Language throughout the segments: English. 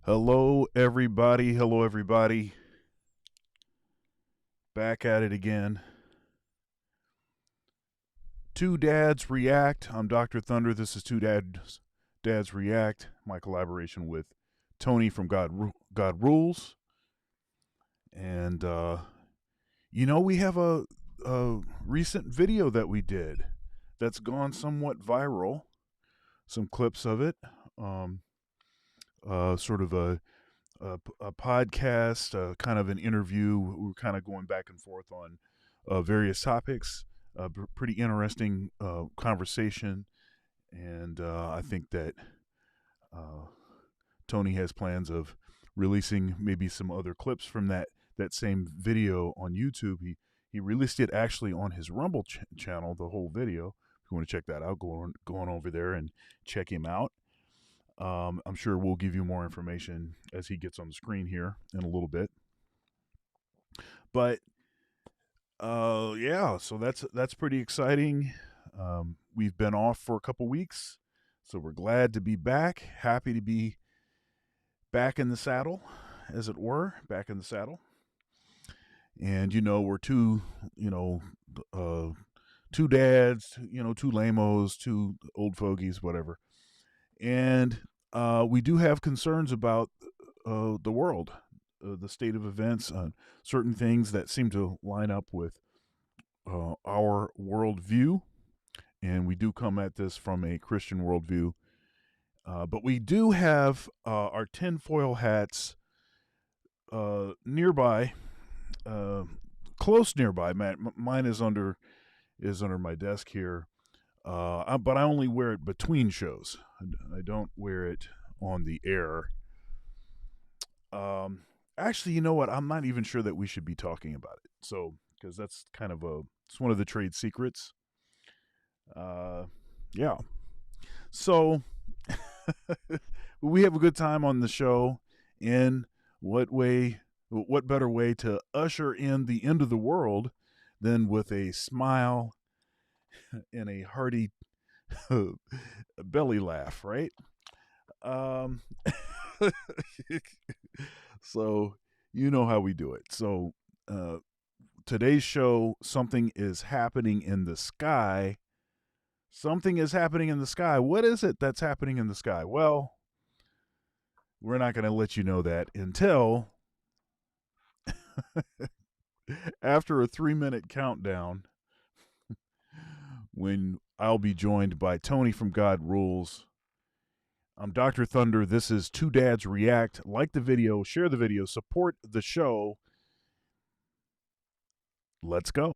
Hello, everybody. Hello, everybody. Back at it again. Two Dads React. I'm Dr. Thunder. This is Dads React, my collaboration with Tony from God Rules. And, we have a recent video that we did that's gone somewhat viral. Some clips of it. Sort of a podcast, kind of an interview. We're kind of going back and forth on various topics. Pretty interesting conversation, and I think that Tony has plans of releasing maybe some other clips from that same video on YouTube. He released it actually on his Rumble channel, the whole video. If you want to check that out, go on over there and check him out. I'm sure we'll give you more information as he gets on the screen here in a little bit. But so that's pretty exciting. We've been off for a couple weeks, so we're glad to be back. Happy to be back in the saddle, as it were, back in the saddle. And we're two dads, two lamos, two old fogies, whatever. And we do have concerns about the world, the state of events, certain things that seem to line up with our worldview. And we do come at this from a Christian worldview. But we do have our tinfoil hats nearby, close nearby. Mine is under my desk here. But I only wear it between shows. I don't wear it on the air. Actually, you know what? I'm not even sure that we should be talking about it. So, because that's kind of it's one of the trade secrets. Yeah. So, we have a good time on the show. In what better way to usher in the end of the world than with a smile and a hearty belly laugh, right? So you know how we do it. So today's show, something is happening in the sky. Something is happening in the sky. What is it that's happening in the sky? Well, we're not going to let you know that until after a 3-minute countdown, when I'll be joined by Tony from God Rules. I'm Dr. Thunder. This is Two Dads React. Like the video, share the video, support the show. Let's go.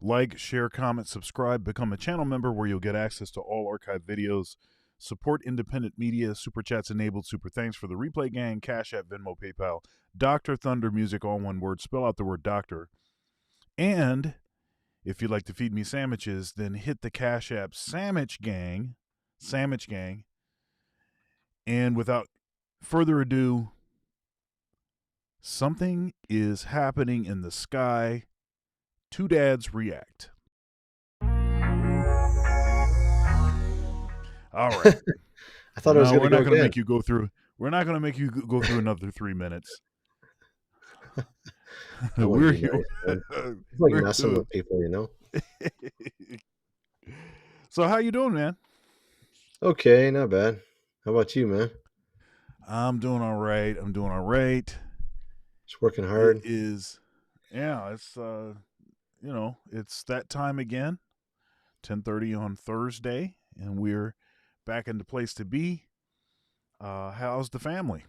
Like, share, comment, subscribe, become a channel member where you'll get access to all archived videos. Support independent media. Super chats enabled. Super thanks for the Replay Gang. Cash App, Venmo, PayPal. Dr. Thunder Music, all one word. Spell out the word doctor. And if you'd like to feed me sandwiches, then hit the Cash App Sandwich Gang. Sandwich Gang. And without further ado, something is happening in the sky. Two dads react. All right. I thought it was going to go We're not going to again. make you go through. We're not going to make you go through another 3 minutes. That would We're be here. nice, man. It's like messing with people, you know? So how you doing, man? Okay, not bad. How about you, man? I'm doing all right. Just working It hard. is, yeah. It's it's that time again. 10:30 on Thursday, and we're back in the place to be. How's the family?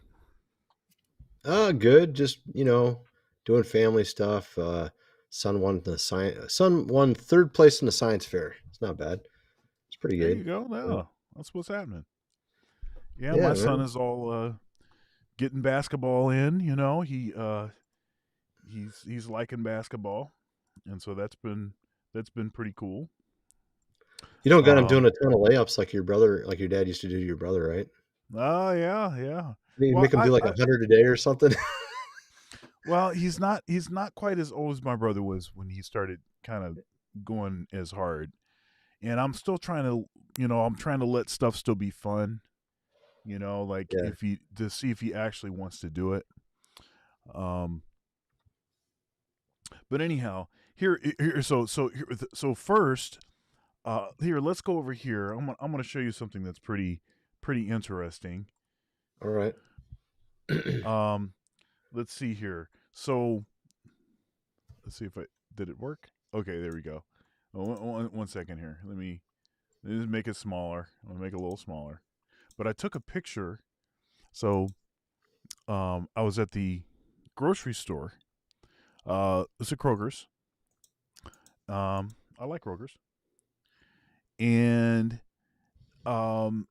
Good. Just, doing family stuff. Son won third place in the science fair. It's not bad. It's pretty There good. you go. No, that's what's happening. Yeah, Yeah, my son man. is all getting basketball in. He's liking basketball, and so that's been pretty cool. You don't got him doing Um, a ton of layups like your brother, like your dad used to do to your brother, right? oh yeah, yeah. You Well, make him do like 100 a day or something. he's not quite as old as my brother was when he started kind of going as hard, and I'm still trying to, I'm trying to let stuff still be fun. Like Yeah. if he to see if he actually wants to do it. Um, but anyhow, so first, here, let's go over here. I'm gonna show you something that's pretty interesting. All right. Um, let's see here. So let's see if I did it work. Okay, there we go. One second here. Let me just make it smaller. I'll make it a little smaller. But I took a picture. So I was at the grocery store. It's a Kroger's. I like Kroger's, and um,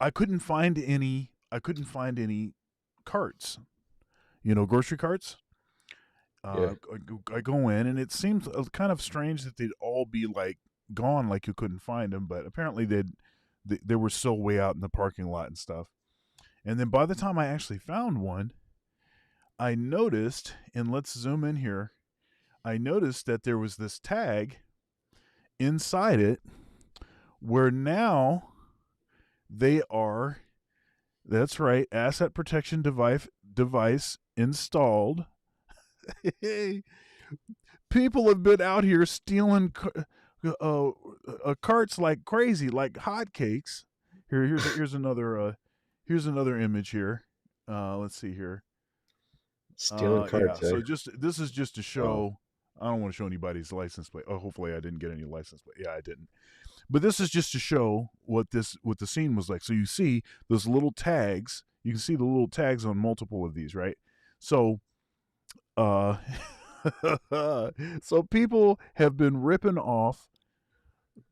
I couldn't find any. I couldn't find any carts. Grocery carts. Yeah. I go in, and it seems kind of strange that they'd all be like gone, like you couldn't find them. But apparently they were still way out in the parking lot and stuff. And then by the time I actually found one, I noticed, and let's zoom in here. I noticed that there was this tag inside it where now they are, that's right, asset protection device installed. People have been out here stealing carts like crazy, like hotcakes. Here's another image here. Let's see here. Stealing Yeah. carts, eh? So this is just to Oh. show. I don't want to show anybody's license plate. Oh, hopefully I didn't get any license plate. Yeah, I didn't. But this is just to show what the scene was like. So you see those little tags. You can see the little tags on multiple of these, right? So, uh, so people have been ripping off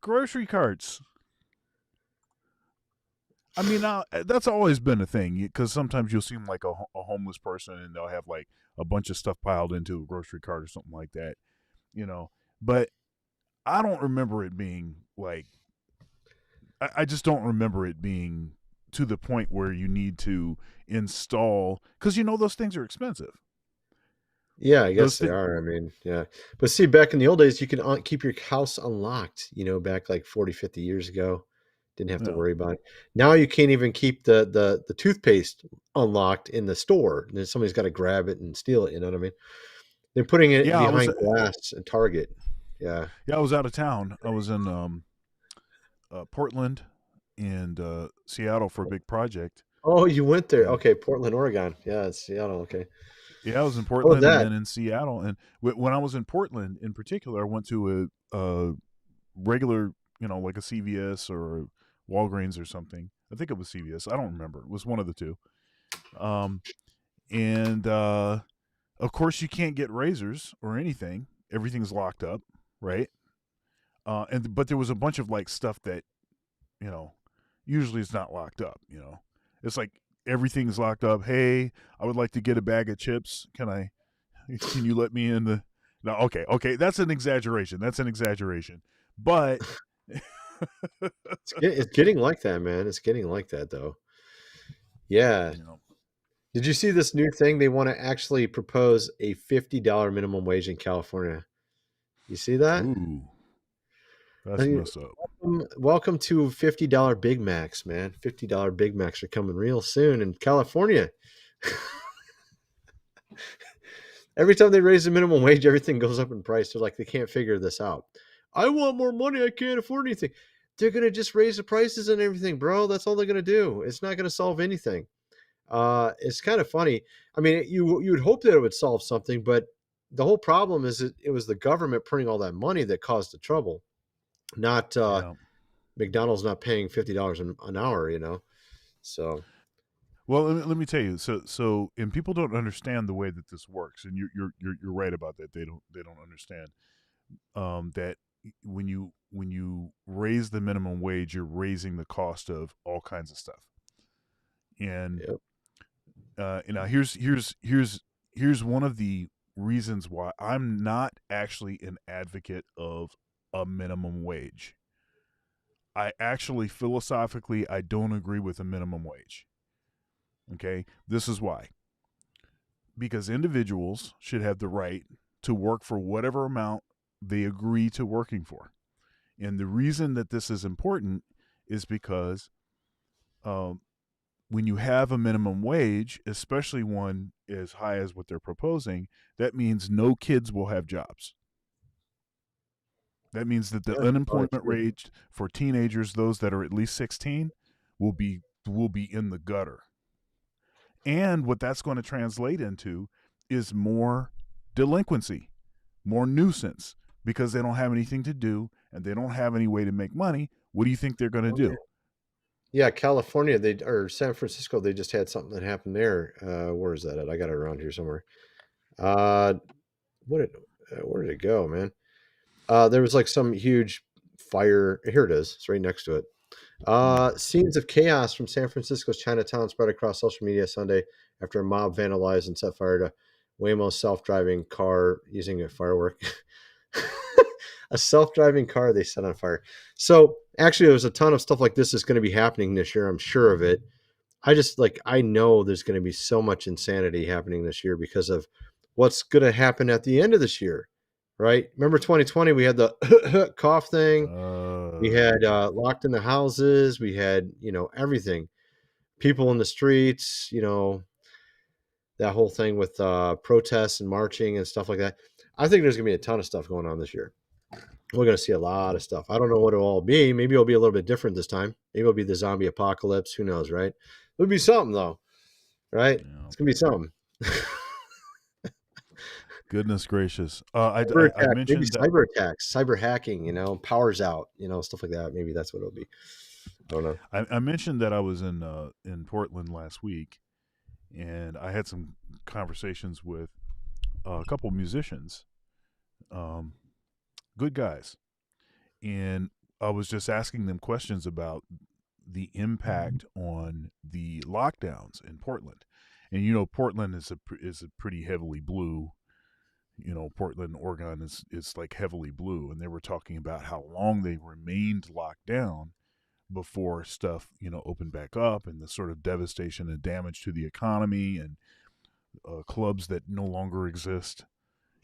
grocery carts. I mean, that's always been a thing because sometimes you'll see like a homeless person and they'll have like a bunch of stuff piled into a grocery cart or something like that, you know. But I don't remember it being like, I just don't remember it being to the point where you need to install, because those things are expensive. Yeah, I Those guess they things, are. I mean, yeah. But see, back in the old days, you could keep your house unlocked, back like 40, 50 years ago. Didn't have to yeah, worry about it. Now you can't even keep the toothpaste unlocked in the store. And then somebody's got to grab it and steal it. You know what I mean? They're putting it yeah. behind glass at Target. Yeah. I was out of town. I was in Portland and Seattle for a big project. Oh, you went there. And Okay, Portland, Oregon. Yeah, it's Seattle. Okay. yeah, I was in How was Portland and that? then in Seattle. And when I was in Portland, in particular, I went to a regular, like a CVS or a Walgreens or something. I think it was CVS. I don't remember. It was one of the two. And of course, you can't get razors or anything everything's locked up, right? And but there was a bunch of like stuff that, you know, usually it's not locked up. It's like everything's locked up. Hey, I would like to get a bag of chips. Can you let me in the? No, okay. That's an exaggeration. But It's getting like that, man. It's getting like that, though. Yeah. you know, Did you see this new thing? They want to actually propose a $50 minimum wage in California. You see that? ooh, I that's mean, messed up. welcome to $50 Big Macs, man. $50 Big Macs are coming real soon in California. Every time they raise the minimum wage, everything goes up in price. They're like, they can't figure this out. I want more money. I can't afford anything. They're going to just raise the prices and everything, bro. That's all they're going to do. It's not going to solve anything. It's kind of funny. I mean, you would hope that it would solve something, but the whole problem is it was the government printing all that money that caused the trouble, not Yeah. McDonald's not paying $50 an hour. So Well, let me tell you. And people don't understand the way that this works, and you're right about that. They don't understand that when you raise the minimum wage, you're raising the cost of all kinds of stuff. And yep. now here's one of the reasons why I'm not actually an advocate of a minimum wage. I actually philosophically I don't agree with a minimum wage. Okay? This is why. Because individuals should have the right to work for whatever amount they agree to working for. And the reason that this is important is because um, when you have a minimum wage, especially one as high as what they're proposing, that means no kids will have jobs. That means that the Yeah, probably unemployment true. rate for teenagers, those that are at least 16, will be in the gutter. And what that's going to translate into is more delinquency, more nuisance, because they don't have anything to do and they don't have any way to make money. What do you think they're going to Oh, yeah. do? Yeah, California, or San Francisco, they just had something that happened there. Where is that at? I got it around here somewhere. Uh, what did, where did it go, man? There was like some huge fire. Here it is. It's right next to it. Hmm. Scenes of chaos from San Francisco's Chinatown spread across social media Sunday after a mob vandalized and set fire to Waymo's self-driving car using a firework. A self-driving car they set on fire. So actually, there's a ton of stuff like this is going to be happening this year. I'm sure of it. I know there's going to be so much insanity happening this year because of what's going to happen at the end of this year, right? Remember 2020, we had the cough thing. We Uh, had locked in the houses. We had, everything. People in the streets, that whole thing with protests and marching and stuff like that. I think there's going to be a ton of stuff going on this year. We're going to see a lot of stuff. I don't know what it'll all be. Maybe it'll be a little bit different this time. Maybe it'll be the zombie apocalypse. Who knows, right? It'll be something, though, right? yeah. It's going to be something. Goodness gracious. Cyber I attack, maybe mentioned that. cyber attacks, cyber hacking, powers out, stuff like that. Maybe that's what it'll be. I don't know. I mentioned that I was in Portland last week, and I had some conversations with a couple musicians, um, good guys, and I was just asking them questions about the impact on the lockdowns in Portland. And Portland is a pretty heavily blue. Portland, Oregon is like heavily blue, and they were talking about how long they remained locked down before stuff opened back up, and the sort of devastation and damage to the economy, and clubs that no longer exist,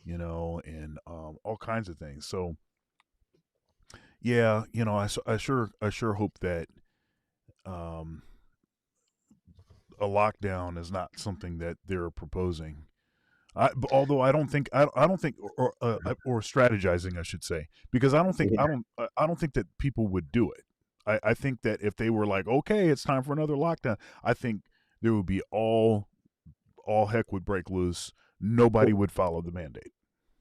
and all kinds of things. So yeah, I sure hope that um, a lockdown is not something that they're proposing. Although I don't think or strategizing, I should say, because Yeah. I don't think that people would do it. I think that if they were like, okay, it's time for another lockdown, I think there would be all heck would break loose. Nobody would follow the mandate.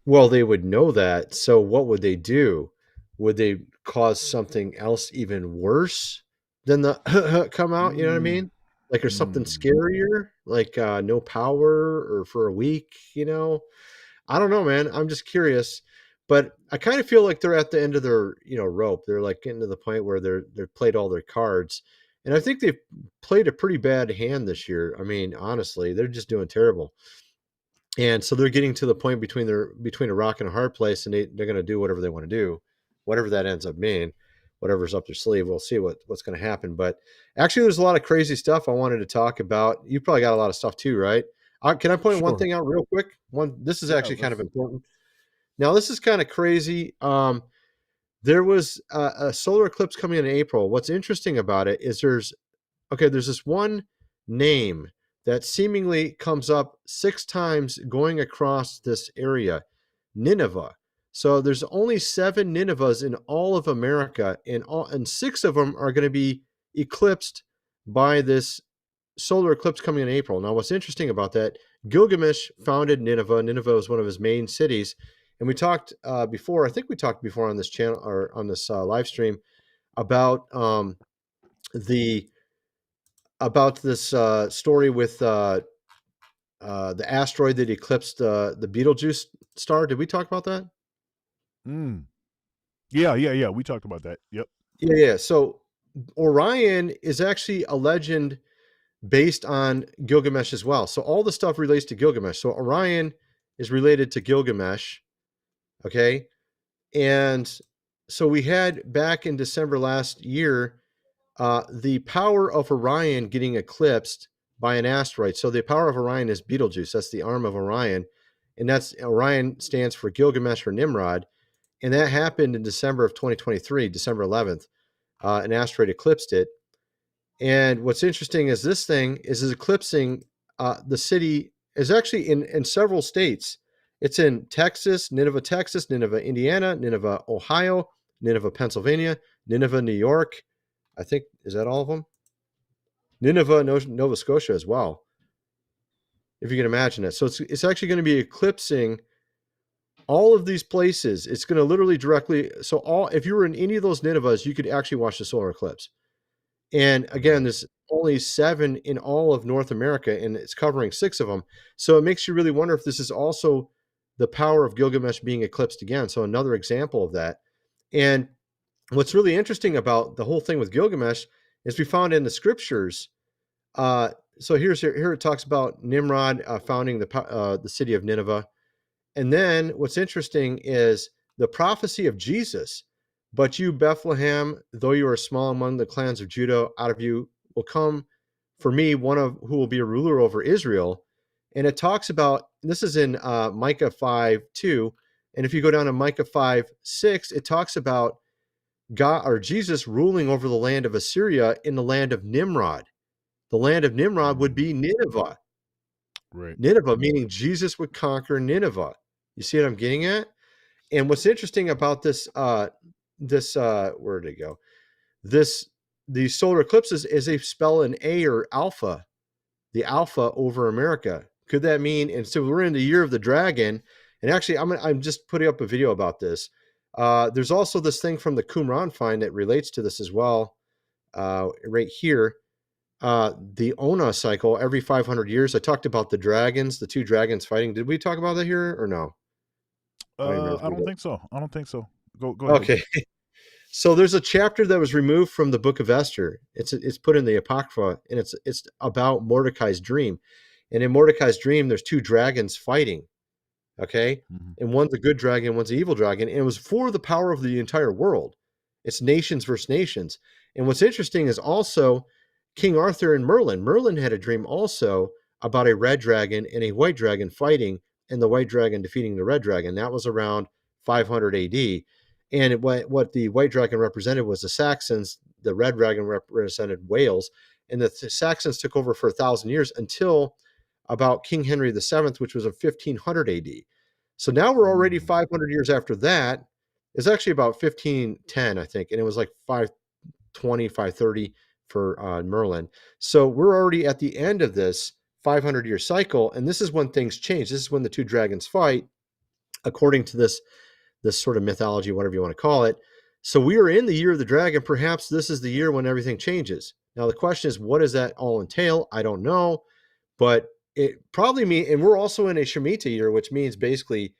Well, they would know that. So what would they do? Would they cause something else even worse than the come out? You know what I Mm, mean? Like there's something mm. scarier, like no power or for a week, I don't know, man. I'm just curious. But I kind of feel like they're at the end of their, rope. They're like getting to the point where they're played all their cards. And I think they've played a pretty bad hand this year. I mean, honestly, they're just doing terrible. And so they're getting to the point between a rock and a hard place, and they're going to do whatever they want to do, whatever that ends up being, whatever's up their sleeve. We'll see what's going to happen. But actually, there's a lot of crazy stuff I wanted to talk about. You probably got a lot of stuff too, right? Can I point one Sure. thing out real quick? This is Yeah. actually kind of important. Now, this is kind of crazy. There was a solar eclipse coming in April. What's interesting about it is there's this one name that seemingly comes up 6 times going across this area, Nineveh. So there's only 7 Ninevehs in all of America, and 6 of them are going to be eclipsed by this solar eclipse coming in April. Now, what's interesting about that, Gilgamesh founded Nineveh. Nineveh was one of his main cities. And we talked before, I think we talked before on this channel or on this live stream about the this story with the asteroid that eclipsed the Betelgeuse star. Did we talk about that? Mm. Yeah. We talked about that. Yep. Yeah. So Orion is actually a legend based on Gilgamesh as well. So all the stuff relates to Gilgamesh. So Orion is related to Gilgamesh. Okay. And so we had back in December last year, the power of Orion getting eclipsed by an asteroid. So the power of Orion is Betelgeuse. That's the arm of Orion. And that's Orion stands for Gilgamesh or Nimrod. And that happened in December of 2023, December 11th. An asteroid eclipsed it. And what's interesting is this thing is eclipsing the city is actually in several states. It's in Texas, Nineveh, Indiana, Nineveh, Ohio, Nineveh, Pennsylvania, Nineveh, New York. I think, is that all of them? Nineveh, Nova Scotia as well, if you can imagine it. So it's actually going to be eclipsing all of these places. It's going to literally directly, if you were in any of those Ninevehs, you could actually watch the solar eclipse. And again, there's only 7 in all of North America, and it's covering 6 of them. So it makes you really wonder if this is also the power of Gilgamesh being eclipsed again. So another example of that. And what's really interesting about the whole thing with Gilgamesh is we found in the scriptures. So here it talks about Nimrod founding the city of Nineveh. And then what's interesting is the prophecy of Jesus. But you, Bethlehem, though you are small among the clans of Judah, out of you will come for me one of who will be a ruler over Israel. And it talks about, this is in Micah 5:2. And if you go down to Micah 5:6, it talks about God or Jesus ruling over the land of Assyria in the land of Nimrod. The land of Nimrod would be Nineveh. Right. Nineveh, meaning Jesus would conquer Nineveh. You see what I'm getting at? And what's interesting about this, where did it go? These solar eclipses is they spell an A or alpha, the alpha over America. Could that mean? And so we're in the year of the dragon. And actually, I'm just putting up a video about this. There's also this thing from the Qumran find that relates to this as well. Right here, the Ona cycle every 500 years. I talked about the dragons, the 2 dragons fighting. Did we talk about that here or no? I don't remember. I don't think so. Go ahead. Okay. So there's a chapter that was removed from the book of Esther. It's put in the Apocrypha, and it's about Mordecai's dream. And in Mordecai's dream, there's 2 dragons fighting. Okay. Mm-hmm. And one's a good dragon, one's an evil dragon. And it was for the power of the entire world. It's nations versus nations. And what's interesting is also King Arthur and Merlin. Merlin had a dream also about a red dragon and a white dragon fighting, and the white dragon defeating the red dragon. That was around 500 AD. And what the white dragon represented was the Saxons. The red dragon represented Wales. And the Saxons took over for 1,000 years until about King Henry VII, which was in 1500 AD. So now we're already 500 years after that. It's actually about 1510, I think. And it was like 520, 530 for Merlin. So we're already at the end of this 500-year cycle. And this is when things change. This is when the 2 dragons fight, according to this sort of mythology, whatever you want to call it. So we are in the year of the dragon. Perhaps this is the year when everything changes. Now, the question is, what does that all entail? I don't know. But it probably means, and we're also in a Shemitah year, which means basically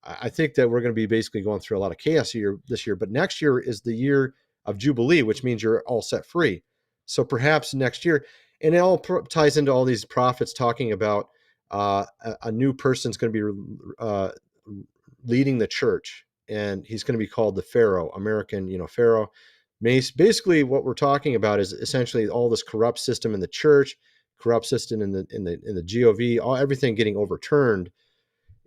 I think that we're going to be basically going through a lot of chaos this year, but next year is the year of Jubilee, which means you're all set free. So perhaps next year, and it all ties into all these prophets talking about a new person's going to be leading the church, and he's going to be called the Pharaoh, American, Pharaoh. Basically, what we're talking about is essentially all this corrupt system in the church, corrupt system in the GOV, everything getting overturned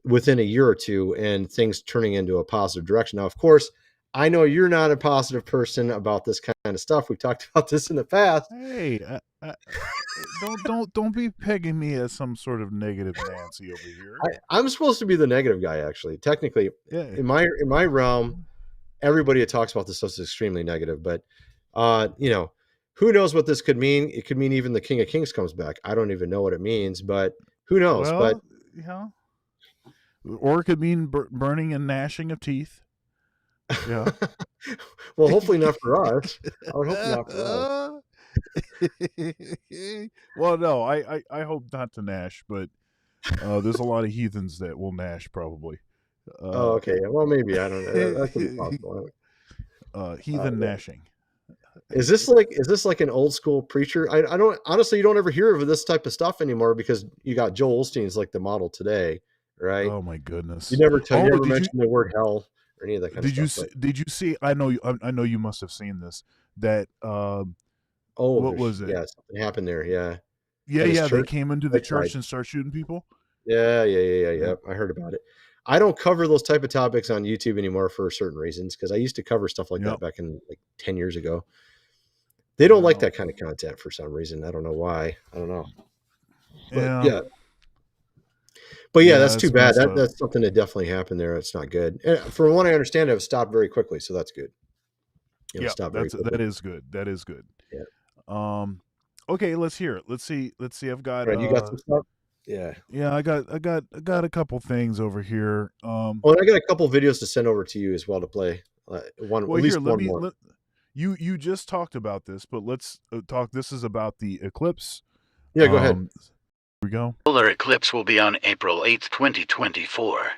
within a year or two, and things turning into a positive direction. Now, of course, I know you're not a positive person about this kind of stuff. We've talked about this in the past. Hey, don't be pegging me as some sort of negative Nancy over here. I'm supposed to be the negative guy, actually. Technically, in my realm, everybody that talks about this stuff is extremely negative. But who knows what this could mean? It could mean even the King of Kings comes back. I don't even know what it means, but who knows? Well, but yeah, or it could mean burning and gnashing of teeth. Yeah. Well, hopefully not for us. I would hope not for us. Well, no, I hope not to gnash, but there's a lot of heathens that will gnash probably. Okay. Well, maybe, I don't know. That could be possible. Heathen gnashing. Is this like an old school preacher? I don't, honestly, you don't ever hear of this type of stuff anymore because you got Joel Osteen's like the model today, right? Oh my goodness. You never mentioned the word hell or any of that kind of stuff. Did you see? I know you must have seen this. That what was it? Yeah, something happened there. Yeah. Yeah. They came into the church and started shooting people. Yeah. I heard about it. I don't cover those type of topics on YouTube anymore for certain reasons, because I used to cover stuff like that back in like 10 years ago. They don't like that kind of content for some reason. I don't know why. I don't know. But yeah, that's too bad. That's something that definitely happened there. It's not good. And from what I understand, it was stopped very quickly, so that's good. That is good. That is good. Yeah. Okay, let's hear it. Let's see. I've got. Right, you got some stuff. Yeah. Yeah, I got a couple things over here. And I got a couple videos to send over to you as well to play. One more. You just talked about this, but let's talk. This is about the eclipse. Yeah, go ahead. Here we go. Solar eclipse will be on April 8th, 2024.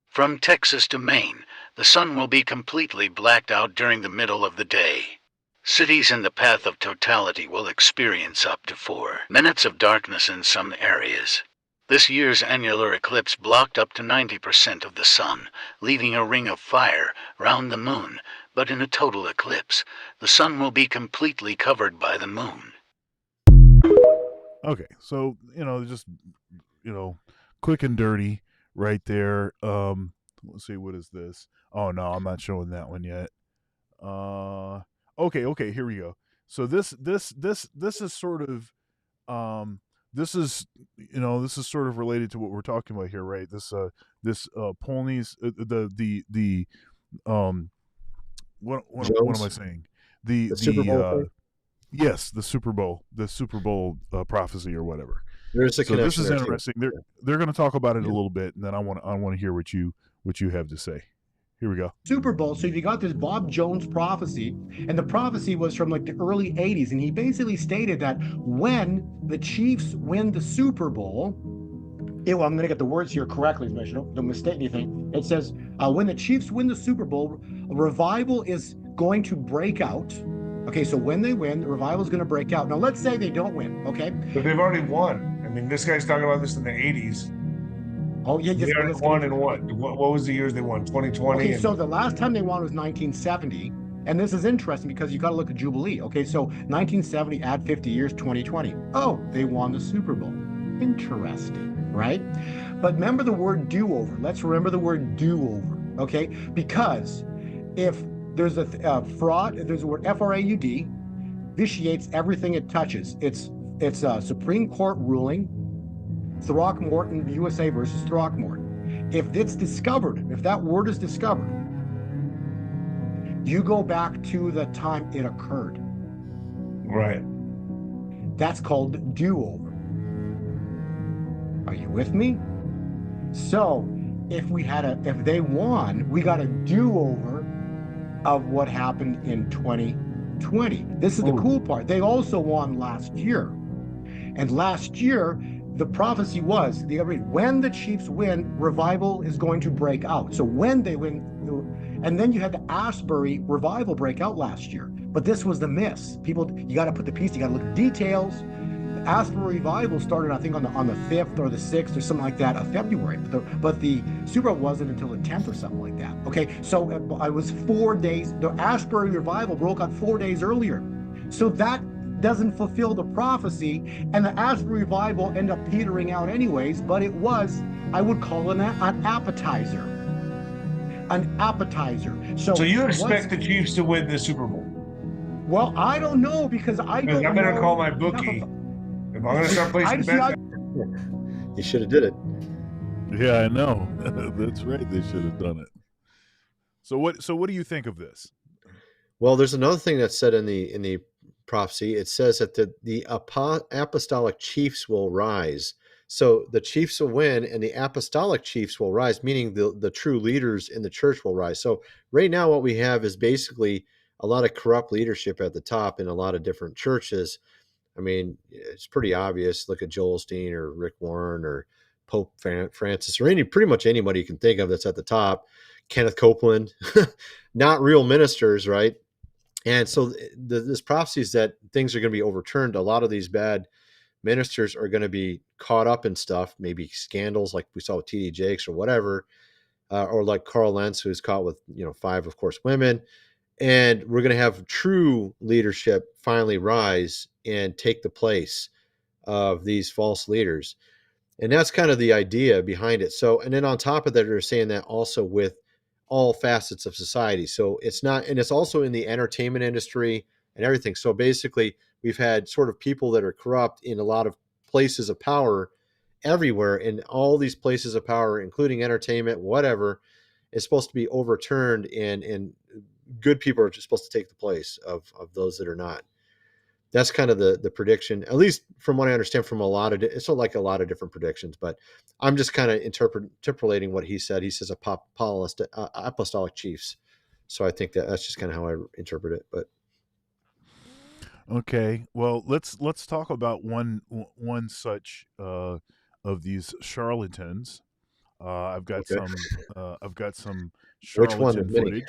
From Texas to Maine, the sun will be completely blacked out during the middle of the day. Cities in the path of totality will experience up to 4 minutes of darkness in some areas. This year's annular eclipse blocked up to 90% of the sun, leaving a ring of fire round the moon, but in a total eclipse, the sun will be completely covered by the moon. Okay, so, just, quick and dirty right there. Let's see, what is this? Oh, no, I'm not showing that one yet. Okay, here we go. So this is sort of, this is sort of related to what we're talking about here, right? This Polney's what am I saying? The Super Bowl thing? Yes, the Super Bowl prophecy or whatever. There's a connection. This is interesting. They're going to talk about it a little bit, and then I want to hear what you have to say. Here we go. Super Bowl. So you got this Bob Jones prophecy, and the prophecy was from like the early 80s, and he basically stated that when the Chiefs win the Super Bowl, I'm going to get the words here correctly, so I don't mistake anything. It says, when the Chiefs win the Super Bowl, a revival is going to break out. Okay, so when they win, the revival is going to break out. Now, let's say they don't win, okay? But they've already won. I mean, this guy's talking about this in the 80s. Oh, yeah. They already won in what? What was the years they won? 2020? Okay, so the last time they won was 1970. And this is interesting because you got to look at Jubilee. Okay, so 1970, add 50 years, 2020. Oh, they won the Super Bowl. Interesting, right? But remember the word do-over. Let's remember the word do-over, okay? Because if there's a fraud, there's a word F-R-A-U-D, vitiates everything it touches. It's a Supreme Court ruling, Throckmorton, USA versus Throckmorton. If it's discovered, if that word is discovered, you go back to the time it occurred. Right. That's called do-over. Are you with me? So if they won, we got a do-over of what happened in 2020. This is the cool part. They also won last year. And last year, the prophecy was, when the Chiefs win, revival is going to break out. So when they win, and then you had the Asbury revival break out last year. But this was the miss. People, you got to put the piece, you got to look at the details. The Asbury revival started, I think, on the 5th or the 6th or something like that of February. But the Super Bowl wasn't until the 10th or something like that. Okay, so I was 4 days. The Asbury revival broke out 4 days earlier. So that doesn't fulfill the prophecy, and the Asbury revival ended up petering out anyways, but it was, I would call it an appetizer. An appetizer. So you expect the Chiefs to win the Super Bowl? Well, I don't know, because I don't know. I'm going to call my bookie. If I'm going to start placing bets. You should have did it. Yeah, I know. That's right. They should have done it. So what do you think of this? Well, there's another thing that's said in the prophecy. It says that the apostolic chiefs will rise. So the chiefs will win and the apostolic chiefs will rise, meaning the true leaders in the church will rise. So right now what we have is basically a lot of corrupt leadership at the top in a lot of different churches. I mean, it's pretty obvious. Look at Joel Osteen or Rick Warren or Pope Francis or pretty much anybody you can think of that's at the top. Kenneth Copeland, not real ministers, right? And so this prophecy is that things are going to be overturned. A lot of these bad ministers are going to be caught up in stuff, maybe scandals like we saw with T.D. Jakes or whatever, or like Carl Lentz, who's caught with 5, of course, women. And we're going to have true leadership finally rise and take the place of these false leaders. And that's kind of the idea behind it. So, and then on top of that, they're saying that also with all facets of society. So it's not, and it's also in the entertainment industry and everything. So basically we've had sort of people that are corrupt in a lot of places of power everywhere, and all these places of power, including entertainment, whatever, is supposed to be overturned, and good people are just supposed to take the place of those that are not. That's kind of the prediction, at least from what I understand from it's not like a lot of different predictions, but I'm just kind of interpolating what he said. He says apostolic chiefs. So I think that's just kind of how I interpret it. But okay, well, let's talk about one such of these charlatans. I've got some charlatan footage.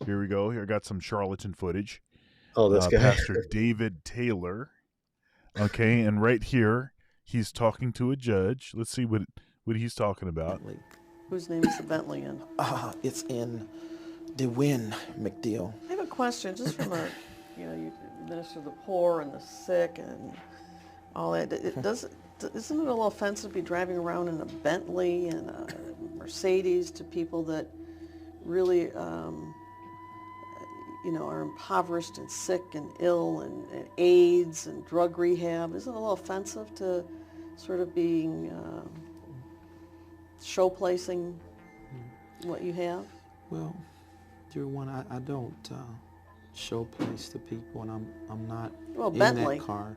Here we go. Here I got some charlatan footage. Oh, this guy. Pastor David Taylor. Okay, and right here, he's talking to a judge. Let's see what he's talking about. Bentley. Whose name is the Bentley in? It's in DeWin McDill. I have a question, just from you minister to the poor and the sick and all that. Isn't it a little offensive to be driving around in a Bentley and a Mercedes to people that really, are impoverished and sick and ill and AIDS and drug rehab? Isn't it a little offensive to sort of being show-placing what you have? Well, dear one, I don't show place to people, and I'm not in Bentley. that car.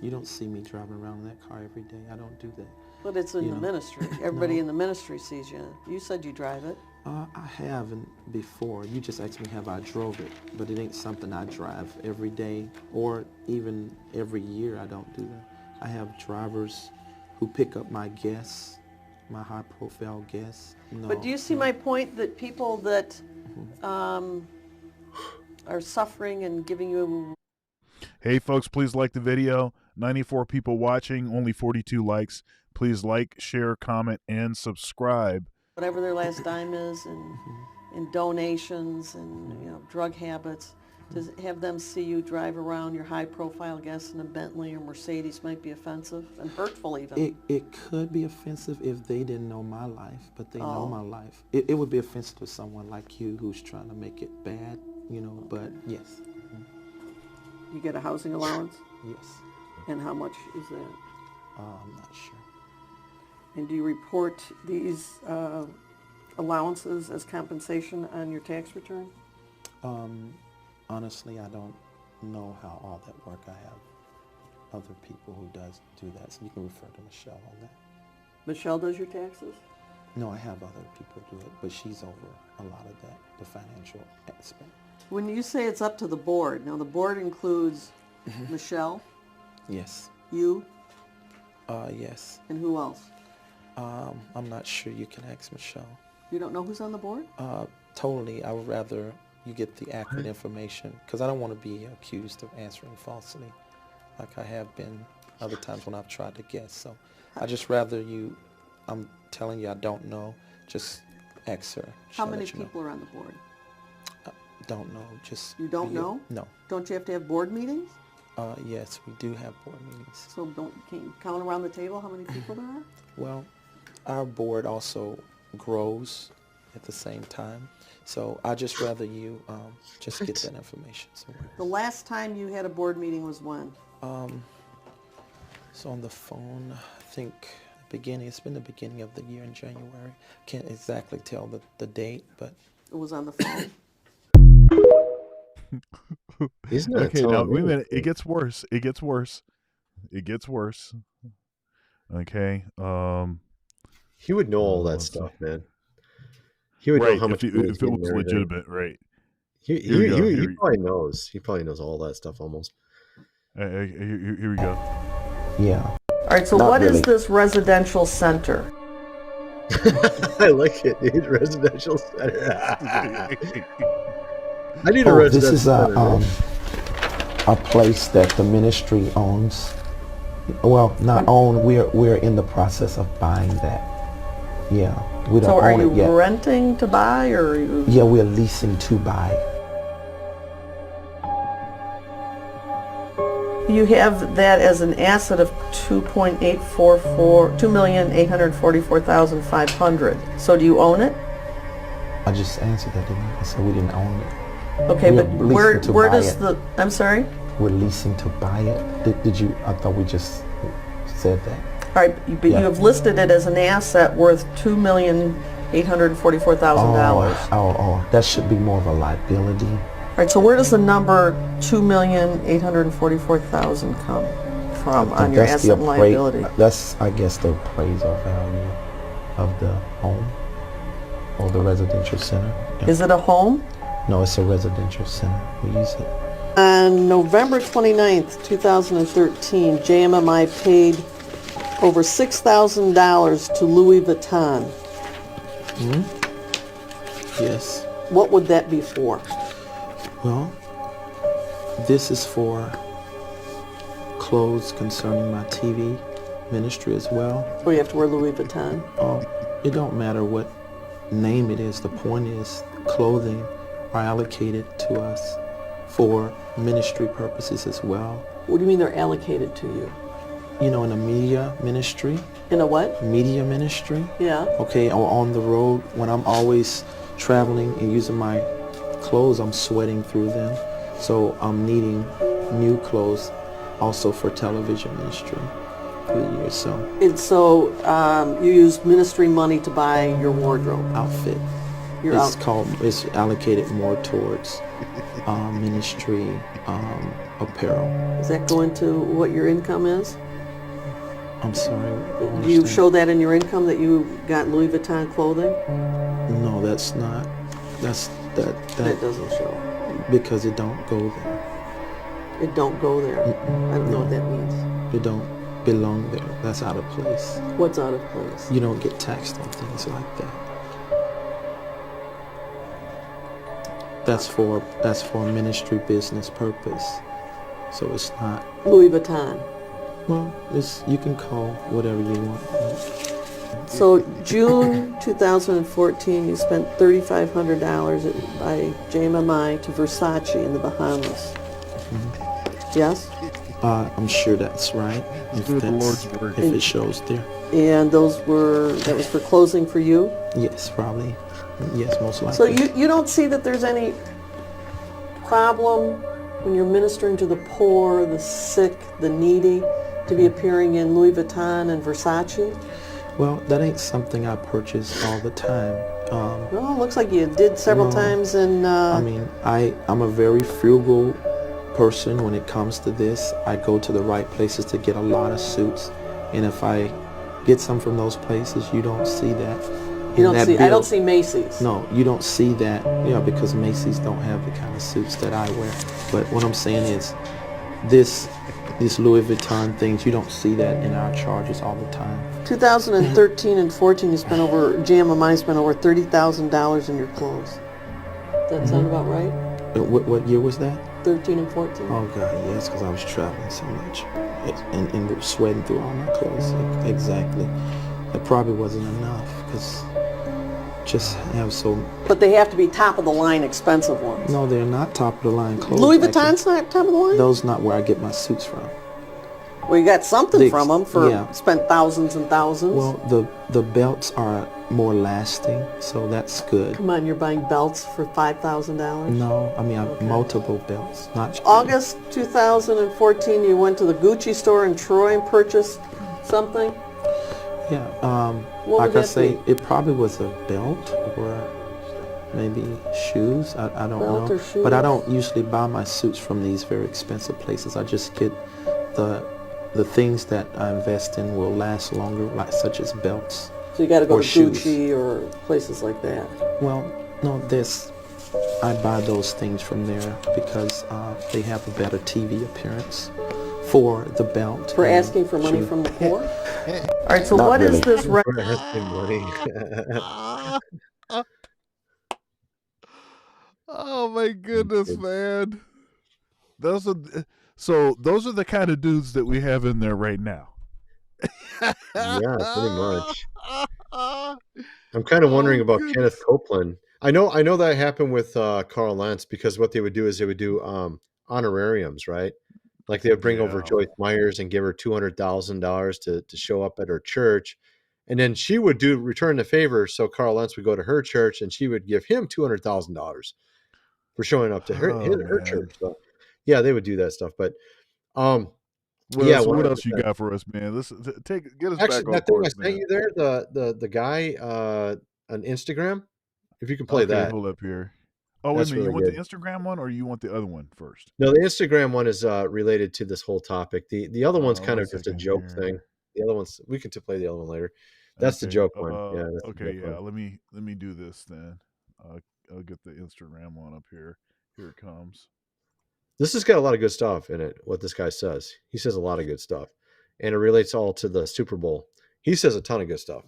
You don't see me driving around in that car every day. I don't do that. But it's in the ministry. Everybody in the ministry sees you. You said you drive it. I haven't before. You just asked me have I drove it, but it ain't something I drive every day or even every year. I don't do that. I have drivers who pick up my guests, my high-profile guests. But do you see my point that people that are suffering and giving you... Hey, folks, please like the video. 94 people watching, only 42 likes. Please like, share, comment, and subscribe. Whatever their last dime is, and donations and drug habits, to have them see you drive around your high-profile guests in a Bentley or Mercedes might be offensive and hurtful even. It could be offensive if they didn't know my life, but they know my life. It would be offensive to someone like you who's trying to make it bad, but yes. You get a housing allowance? Yes. And how much is that? I'm not sure. And do you report these allowances as compensation on your tax return? Honestly, I don't know how all that work. I have other people who do that, so you can refer to Michelle on that. Michelle does your taxes? No, I have other people do it, but she's over a lot of that, the financial aspect. When you say it's up to the board, now the board includes Michelle, Yes. you, Yes. And who else? I'm not sure. You can ask Michelle. You don't know who's on the board? Totally. I would rather you get the accurate information because I don't want to be accused of answering falsely like I have been other times when I've tried to guess. So I just rather you, I'm telling you I don't know, just ask her. How many people are on the board? Don't know. Just You don't know? No. Don't you have to have board meetings? Yes, we do have board meetings. So can you count around the table how many people there are? Well, our board also grows at the same time. So I just rather you just get that information somewhere. The last time you had a board meeting was when? So on the phone, I think it's been the beginning of the year in January. Can't exactly tell the date, but It was on the phone. He's not Okay, now telling wait a me. minute. It gets worse. It gets worse. It gets worse. Okay. He would know all that let's stuff, man. He would know Right. how much If money it he's getting was and everything. legitimate, right? He Here we go, here we- probably knows. He probably knows all that stuff almost. Here we go. yeah. All right, so Not what is really. this residential center? I like it, dude. Residential center. I need a Oh, residential this is center. man. a place that the ministry owns. Well, not own. We're in the process of buying that. Yeah, we don't So are own you it yet. renting to buy or are you? Yeah, we're leasing to buy. You have that as an asset of $2,844,500. So do you own it? I just answered that, didn't I? I said we didn't own it. Okay, We're but leasing where to where buy does it. the? I'm sorry. We're leasing to buy it. Did you? I thought we just said that. All right, but Yeah. you have listed it as an asset worth $2,844,000. Oh, that should be more of a liability. All right, so where does the number $2,844,000 come from on your asset and liability? That's, I guess, the appraisal value of the home or the residential center. Yeah. Is it a home? No, it's a residential center. We use it. On November 29th, 2013, JMMI paid over $6,000 to Louis Vuitton. Yes. What would that be for? Well, this is for clothes concerning my TV ministry as well. Or you have to wear Louis Vuitton? It don't matter what name it is. The point is clothing are allocated to us for ministry purposes as well. What do you mean they're allocated to you? You know, in a media ministry, In a what? media ministry, Yeah. okay, or on the road, when I'm always traveling and using my clothes, I'm sweating through them. So I'm needing new clothes also for television ministry through the years. So And so you use ministry money to buy your wardrobe. outfit. Your It's allocated more towards ministry apparel. Does that go into what your income is? I'm sorry. I don't Do you understand. show that in your income that you got Louis Vuitton clothing? No, that's not. That's That that doesn't show. because it don't go there. It don't go there. I don't know what that means. It don't belong there. That's out of place. What's out of place? You don't get taxed on things like that. That's for ministry business purpose. So it's not. Louis Vuitton. Well, you can call whatever you want. So June 2014, you spent $3,500 by JMMI to Versace in the Bahamas. Yes? I'm sure that's right. If Do the that's- Lord's work. If it shows there. And that was for closing for you? Yes, probably. Yes, most likely. So you don't see that there's any problem when you're ministering to the poor, the sick, the needy, to be appearing in Louis Vuitton and Versace? Well, that ain't something I purchase all the time. Well, it looks like you did several No. times in... I mean, I'm a very frugal person when it comes to this. I go to the right places to get a lot of suits, and if I get some from those places, you don't see that. you don't that see. I bill. don't see Macy's. No, you don't see that, because Macy's don't have the kind of suits that I wear. But what I'm saying is, this these Louis Vuitton things, you don't see that in our charges all the time. 2013 and 14, you spent over, GM of mine spent over $30,000 in your clothes. That sound about right? What year was that? 13 and 14? Oh God, yes, because I was traveling so much and sweating through all my clothes. Exactly. It probably wasn't enough because just have so. But they have to be top of the line expensive ones. No, they're not top of the line clothes. Louis Vuitton's not top of the line? Those not where I get my suits from. Well, you got something from them for yeah. spent thousands and thousands. Well, the belts are more lasting, so that's good. Come on, you're buying belts for $5,000? No, I mean multiple belts, not. August 2014, you went to the Gucci store in Troy and purchased something? Yeah, What like would I that say, be? it probably was a belt or maybe shoes. I don't Belt know. or shoes? But I don't usually buy my suits from these very expensive places. I just get the things that I invest in will last longer, like such as belts. So you got to go or to shoes. Gucci or places like that. Well, no, I buy those things from there because they have a better TV appearance for the belt. For and asking for money shoe. from the poor? All right, so Not what is really. this? For asking money. Oh my goodness, man. Those are the kind of dudes that we have in there right now. Yeah, pretty much. I'm kind of wondering about goodness. Kenneth Copeland. I know that happened with Carl Lentz, because what they would do is they would do honorariums, right? Like they would bring over Yeah. Joyce Myers and give her $200,000 to show up at her church, and then she would return the favor. So Carl Lentz would go to her church and she would give him $200,000 for showing up to her Man. church. So yeah, they would do that stuff. But What yeah, else, what else you 100%. got for us, man? Let's get us Actually, back on that thing I course, sent man. you there, the guy on Instagram, if you can play Okay, that. hold up here. Oh, wait That's a minute. You really want good. the Instagram one or you want the other one first? No, the Instagram one is related to this whole topic. The other one's kind One of just a second joke here. thing. The other one's, we can play the other one later. That's the Okay, joke one. Yeah, that's the okay, joke yeah. one. Let me do this then. I'll get the Instagram one up here. Here it comes. This has got a lot of good stuff in it, what this guy says. He says a lot of good stuff. And it relates all to the Super Bowl. He says a ton of good stuff.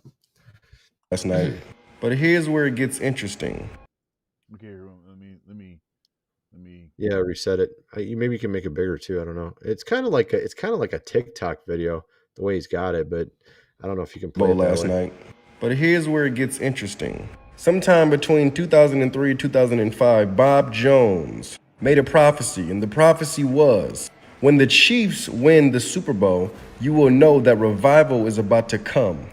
Last night. But here's where it gets interesting. Okay, here, let me. Yeah, reset it. Maybe you can make it bigger too. I don't know. It's kind of like a TikTok video, the way he's got it, but I don't know if you can play Bowl it that last way. night. But here's where it gets interesting. Sometime between 2003 and 2005, Bob Jones made a prophecy, and the prophecy was, when the Chiefs win the Super Bowl, you will know that revival is about to come.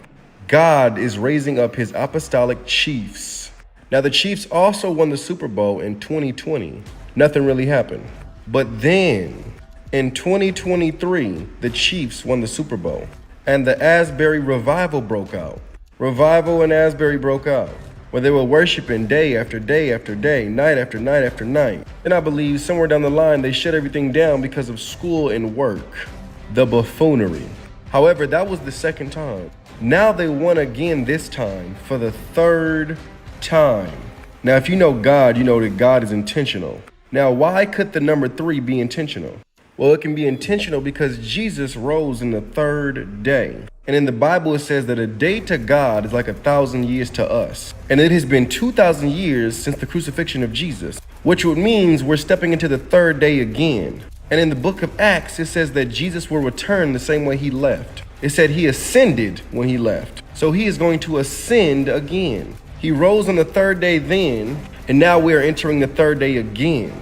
God is raising up his apostolic chiefs. Now, the Chiefs also won the Super Bowl in 2020. Nothing really happened. But then, in 2023, the Chiefs won the Super Bowl, and the Asbury Revival broke out. Revival in Asbury broke out, where they were worshiping day after day after day, night after night after night. Then I believe somewhere down the line, they shut everything down because of school and work. The buffoonery. However, that was the second time. Now they won again this time for the third time. Now, if you know God, you know that God is intentional. Now, why could the number 3 be intentional? Well, it can be intentional because Jesus rose in the third day. And in the Bible, it says that a day to God is like 1,000 years to us. And it has been 2,000 years since the crucifixion of Jesus, which would means we're stepping into the third day again. And in the book of Acts, it says that Jesus will return the same way he left. It said he ascended when he left. So he is going to ascend again. He rose on the third day then, and now we are entering the third day again.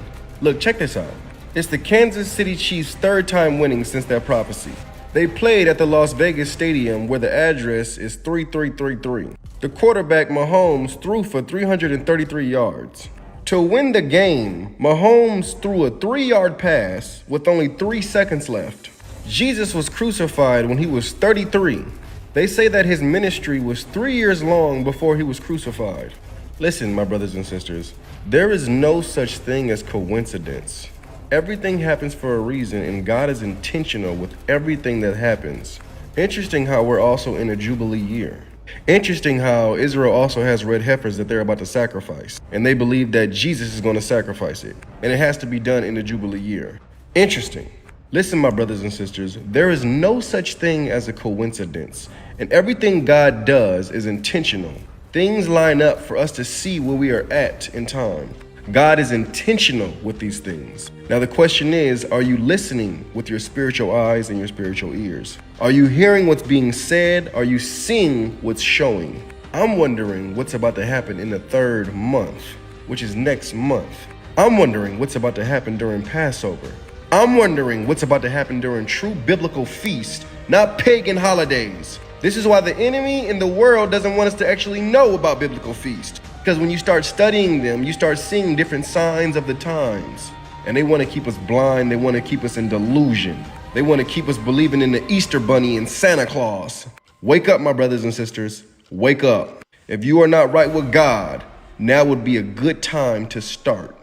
Look, check this out. It's the Kansas City Chiefs' third time winning since that prophecy. They played at the Las Vegas Stadium where the address is 3333. The quarterback, Mahomes, threw for 333 yards. To win the game, Mahomes threw a 3-yard pass with only 3 seconds left. Jesus was crucified when he was 33. They say that his ministry was 3 years long before he was crucified. Listen, my brothers and sisters, there is no such thing as coincidence. Everything happens for a reason, and God is intentional with everything that happens. Interesting how we're also in a Jubilee year. Interesting how Israel also has red heifers that they're about to sacrifice, and they believe that Jesus is going to sacrifice it, and it has to be done in the Jubilee year. Interesting. Listen, my brothers and sisters, there is no such thing as a coincidence, and everything God does is intentional. Things line up for us to see where we are at in time. God is intentional with these things. Now, the question is, are you listening with your spiritual eyes and your spiritual ears? Are you hearing what's being said? Are you seeing what's showing? I'm wondering what's about to happen in the 3rd month, which is next month. I'm wondering what's about to happen during Passover. I'm wondering what's about to happen during true biblical feasts, not pagan holidays. This is why the enemy in the world doesn't want us to actually know about biblical feasts. Because when you start studying them, you start seeing different signs of the times. And they want to keep us blind. They want to keep us in delusion. They want to keep us believing in the Easter Bunny and Santa Claus. Wake up, my brothers and sisters. Wake up. If you are not right with God, now would be a good time to start.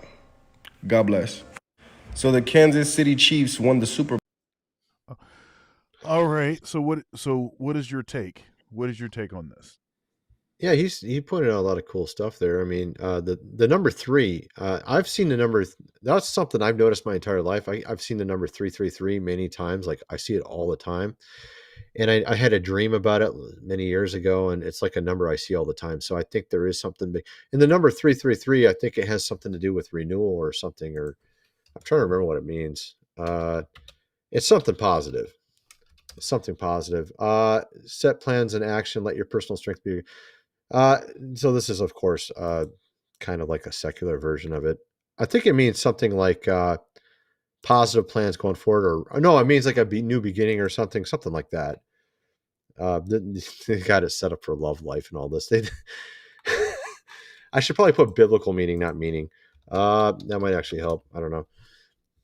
God bless. So the Kansas City Chiefs won the Super Bowl. All right. So what is your take? What is your take on this? Yeah, he pointed out a lot of cool stuff there. I mean, the number 3, I've seen the number. That's something I've noticed my entire life. I've seen the number 333 many times. Like I see it all the time. And I had a dream about it many years ago, and it's like a number I see all the time. So I think there is something big. And the number 333, I think it has something to do with renewal or something, or I'm trying to remember what it means. It's something positive. Something positive. Set plans in action. Let your personal strength be. So this is, of course, kind of like a secular version of it. I think it means something like positive plans going forward, or no, it means like a new beginning or something like that. They got it set up for love life and all this. I should probably put biblical meaning, not meaning. That might actually help. I don't know.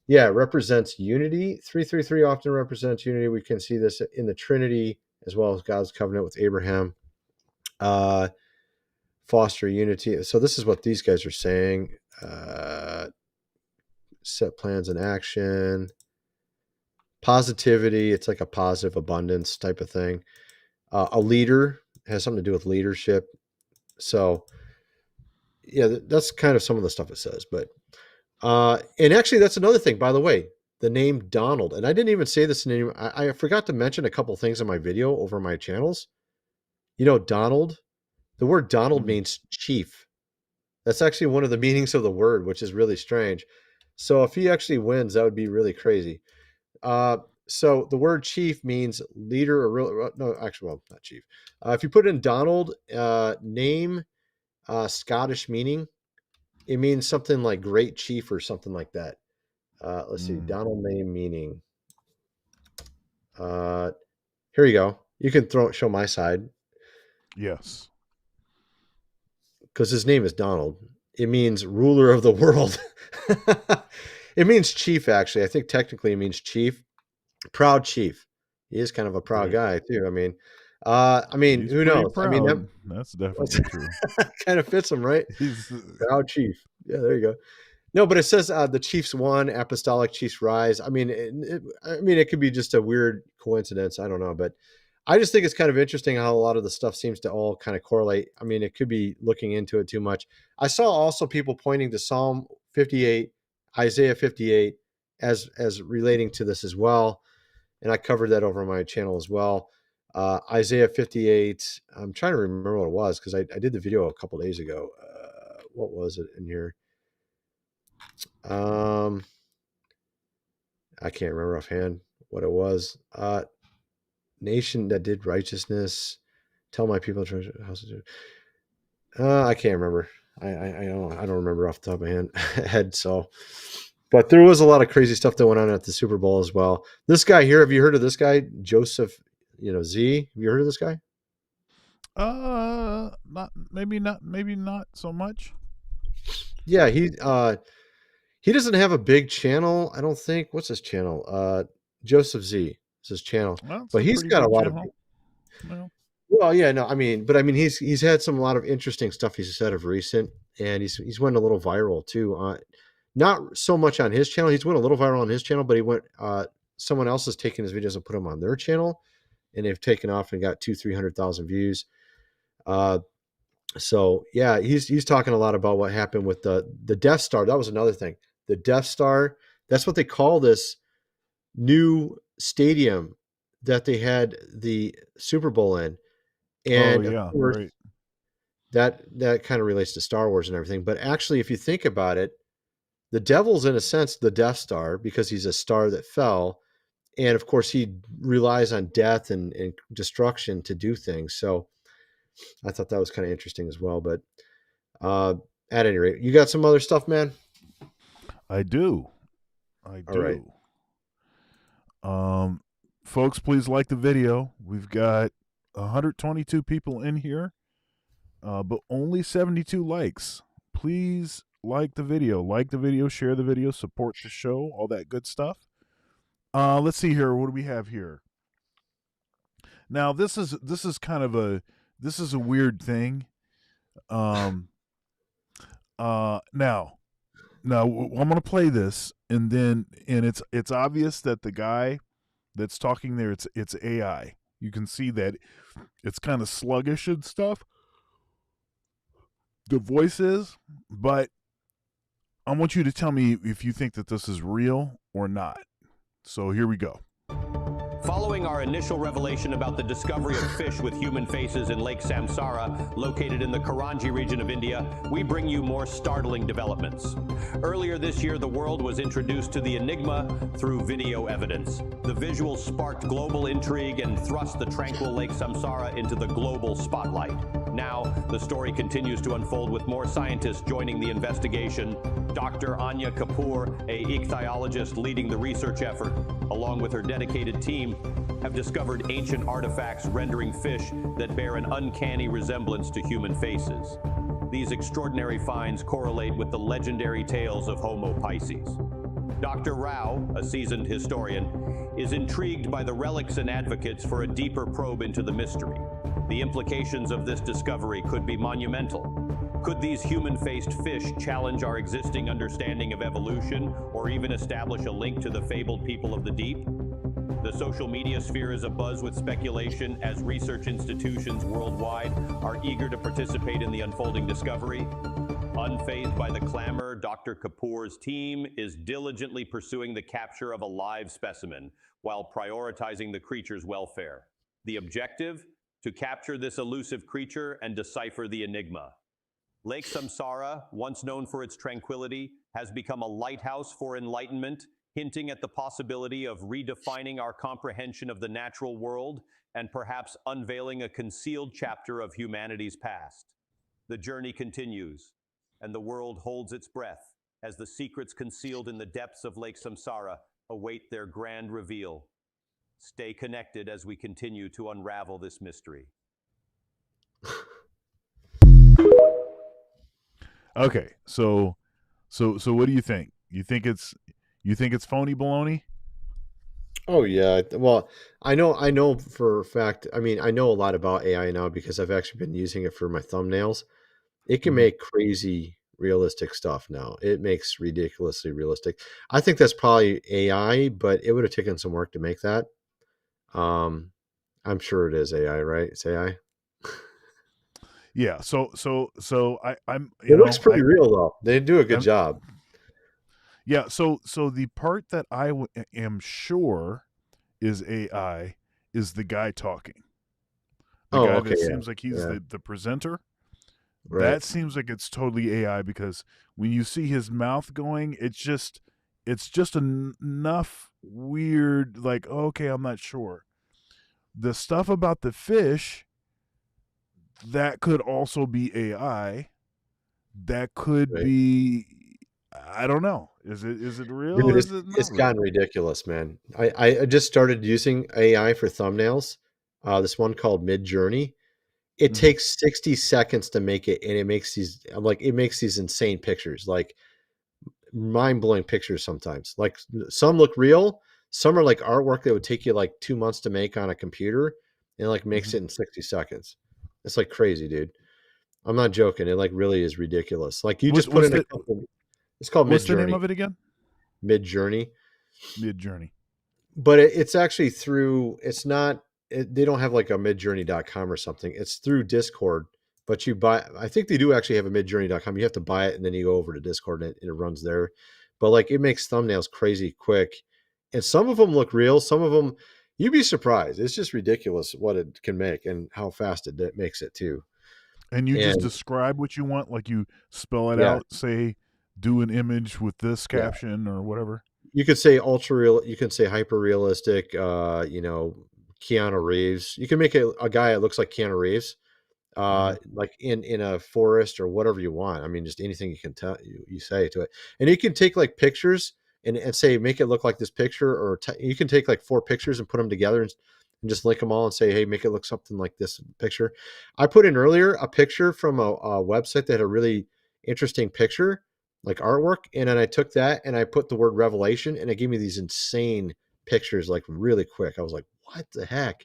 Yeah, it represents unity. 333 often represents unity. We can see this in the Trinity as well as God's covenant with Abraham. Foster unity. So this is what these guys are saying. Set plans in action. Positivity. It's like a positive abundance type of thing. A leader has something to do with leadership. So yeah, that's kind of some of the stuff it says. But and actually, that's another thing, by the way, the name Donald. And I didn't even say this in any. I forgot to mention a couple things in my video over my channels. You know, Donald. The word Donald means chief. That's actually one of the meanings of the word, which is really strange. So if he actually wins, that would be really crazy. So the word chief means leader or real. No, actually, well, not chief. If you put in Donald, name, Scottish meaning, it means something like great chief or something like that. Let's see, Donald name meaning. Here you go. You can show my side. Yes. Because his name is Donald. It means ruler of the world. It means chief, actually. I think technically it means chief. Proud chief. He is kind of a proud guy, too. I mean, He's who knows? proud. I mean, that's definitely true. kind of fits him, right? He's Proud chief. Yeah, there you go. No, but it says the Chiefs won, apostolic Chiefs rise. I mean, it could be just a weird coincidence. I don't know, but I just think it's kind of interesting how a lot of the stuff seems to all kind of correlate. I mean, it could be looking into it too much. I saw also people pointing to Psalm 58, Isaiah 58 as relating to this as well. And I covered that over my channel as well. Isaiah 58, I'm trying to remember what it was because I did the video a couple days ago. What was it in here? I can't remember offhand what it was. Nation that did righteousness, tell my people how to do. I can't remember. I don't remember off the top of my head. So, but there was a lot of crazy stuff that went on at the Super Bowl as well. This guy here, have you heard of this guy, Joseph? Z. Have you heard of this guy? Maybe not so much. Yeah, he doesn't have a big channel, I don't think. What's his channel? Joseph Z is his channel. Well, but he's got a lot of. Well, yeah, no, he's had a lot of interesting stuff he's said of recent, and he's went a little viral too. Not so much on his channel. He's went a little viral on his channel, but he went. Someone else has taken his videos and put them on their channel, and they've taken off and got 200,000-300,000 views. So yeah, he's talking a lot about what happened with the Death Star. That was another thing. The Death Star. That's what they call this new stadium that they had the Super Bowl in. Oh And of yeah, course, right. that kind of relates to Star Wars and everything. But actually, if you think about it, the devil's in a sense the Death Star because he's a star that fell. And of course, he relies on death and destruction to do things. So I thought that was kind of interesting as well. But at any rate, you got some other stuff, man? I do. I All right. do. Folks, please like the video. We've got 122 people in here, but only 72 likes. Please like the video, share the video, support the show, all that good stuff. Let's see here. What do we have here? Now, this is kind of a weird thing. Now I'm going to play this, and it's obvious that the guy that's talking there, it's AI. You can see that it's kind of sluggish and stuff. The voice is, but I want you to tell me if you think that this is real or not. So here we go. Following our initial revelation about the discovery of fish with human faces in Lake Samsara, located in the Karanji region of India, we bring you more startling developments. Earlier this year, the world was introduced to the enigma through video evidence. The visuals sparked global intrigue and thrust the tranquil Lake Samsara into the global spotlight. Now, the story continues to unfold with more scientists joining the investigation. Dr. Anya Kapoor, a ichthyologist leading the research effort, along with her dedicated team, have discovered ancient artifacts rendering fish that bear an uncanny resemblance to human faces. These extraordinary finds correlate with the legendary tales of Homo Pisces. Dr. Rao, a seasoned historian, is intrigued by the relics and advocates for a deeper probe into the mystery. The implications of this discovery could be monumental. Could these human-faced fish challenge our existing understanding of evolution, or even establish a link to the fabled people of the deep? The social media sphere is abuzz with speculation as research institutions worldwide are eager to participate in the unfolding discovery. Unfazed by the clamor, Dr. Kapoor's team is diligently pursuing the capture of a live specimen while prioritizing the creature's welfare. The objective? To capture this elusive creature and decipher the enigma. Lake Samsara, once known for its tranquility, has become a lighthouse for enlightenment, hinting at the possibility of redefining our comprehension of the natural world and perhaps unveiling a concealed chapter of humanity's past. The journey continues, and the world holds its breath as the secrets concealed in the depths of Lake Samsara await their grand reveal. Stay connected as we continue to unravel this mystery. Okay, so what do you think? You think it's phony baloney? Oh yeah. Well, I know for a fact. I mean, I know a lot about AI now because I've actually been using it for my thumbnails. It can make crazy realistic stuff now. It makes ridiculously realistic. I think that's probably AI, but it would have taken some work to make that. I'm sure it is AI, right? It's AI. Yeah. So I'm. It looks pretty real though. They do a good job. Yeah. So the part that I am sure is AI is the guy talking. The guy that seems like he's the presenter. Right. That seems like it's totally AI because when you see his mouth going, it's just enough weird. Like, okay, I'm not sure. The stuff about the fish, that could also be AI. That could be, I don't know. Is it real? Dude, or is it not it's real? gotten ridiculous, man. I just started using AI for thumbnails. This one called Midjourney. It takes 60 seconds to make it, and it makes these. I'm like, it makes these insane pictures, like mind-blowing pictures. Sometimes, like some look real, some are like artwork that would take you like 2 months to make on a computer, and it like makes it in 60 seconds. It's like crazy, dude. I'm not joking. It like really is ridiculous. Like you just put in a couple. It's called Midjourney. What's the name of it again? Midjourney. Midjourney. But it's actually through. It's not. They don't have like a midjourney.com or something. It's through Discord, but you buy, I think they do actually have a midjourney.com. You have to buy it and then you go over to Discord and it runs there. But like it makes thumbnails crazy quick. And some of them look real. Some of them, you'd be surprised. It's just ridiculous what it can make and how fast it makes it too. And you just describe what you want, like you spell it out, say, do an image with this caption or whatever. You could say ultra real. You can say hyper realistic. Keanu Reeves. You can make it a guy that looks like Keanu Reeves, like in a forest or whatever you want. I mean, just anything you can tell you say to it, and you can take like pictures and say make it look like this picture, or you can take like 4 pictures and put them together and just link them all and say, hey, make it look something like this picture. I put in earlier a picture from a website that had a really interesting picture, like artwork, and then I took that and I put the word revelation, and it gave me these insane pictures like really quick. I was like, what the heck?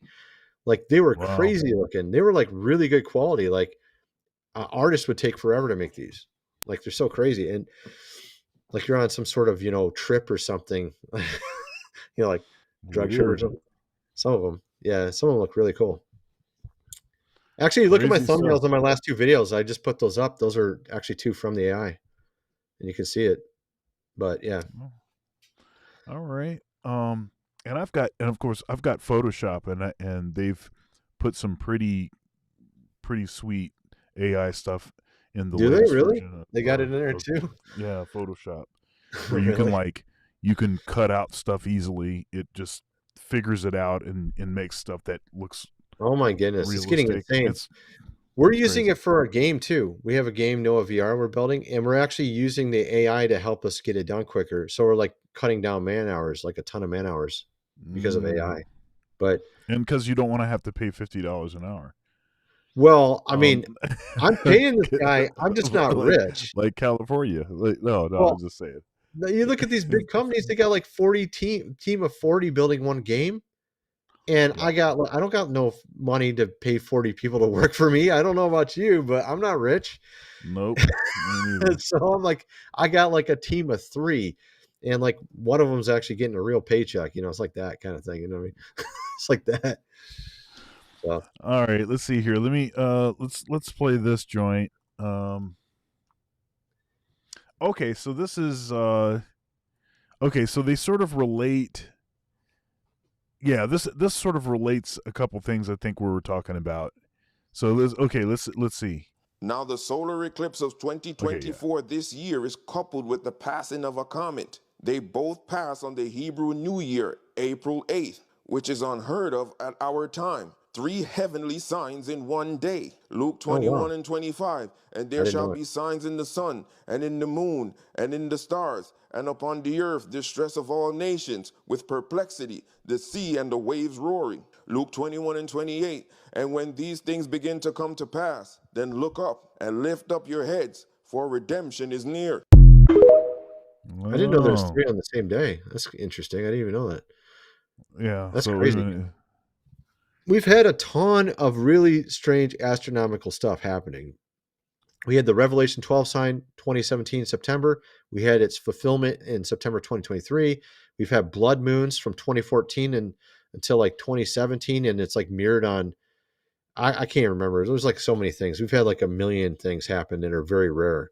Like they were crazy looking. They were like really good quality. Like artists would take forever to make these. Like they're so crazy. And like you're on some sort of, trip or something, like drug trip or something. Some of them. Yeah. Some of them look really cool. Actually, look at my thumbnails on my last 2 videos. I just put those up. Those are actually 2 from the AI and you can see it, but yeah. All right. And of course I've got Photoshop and they've put some pretty sweet AI stuff in the. Do they really? They got it in there too. Yeah, Photoshop. Where you can you can cut out stuff easily. It just figures it out and makes stuff that looks. Oh my goodness, realistic. It's getting insane. We're using it for our game too. We have a game, Noah VR, we're building, and we're actually using the AI to help us get it done quicker. So we're like cutting down man hours, like a ton of man hours because of AI. But because you don't want to have to pay $50 an hour. Well, I mean, I'm paying this guy. I'm just not rich. Like California. No, I'm just saying. You look at these big companies; they got like 40 team of 40 building one game, and I don't got no money to pay 40 people to work for me. I don't know about you, but I'm not rich. Nope. So I'm like, I got like a team of 3, and like one of them's actually getting a real paycheck. It's like that kind of thing. You know what I mean? It's like that. So. All right, let's see here. Let me let's play this joint. Okay, so this is okay, so they sort of relate. Yeah, this sort of relates a couple things I think we were talking about. So let's see. Now the solar eclipse of 2024 this year is coupled with the passing of a comet. They both pass on the Hebrew New Year, April 8th, which is unheard of at our time. 3 heavenly signs in one day. Luke 21 and 25. And there shall be signs in the sun, and in the moon, and in the stars, and upon the earth distress of all nations, with perplexity, the sea and the waves roaring. Luke 21 and 28. And when these things begin to come to pass, then look up and lift up your heads, for redemption is near. I didn't know there's 3 on the same day. That's interesting. I didn't even know that. Yeah. That's crazy. We've had a ton of really strange astronomical stuff happening. We had the Revelation 12 sign 2017 September. We had its fulfillment in September 2023. We've had blood moons from 2014 and until like 2017, and it's like mirrored on. I can't remember. There's like so many things. We've had like a million things happen that are very rare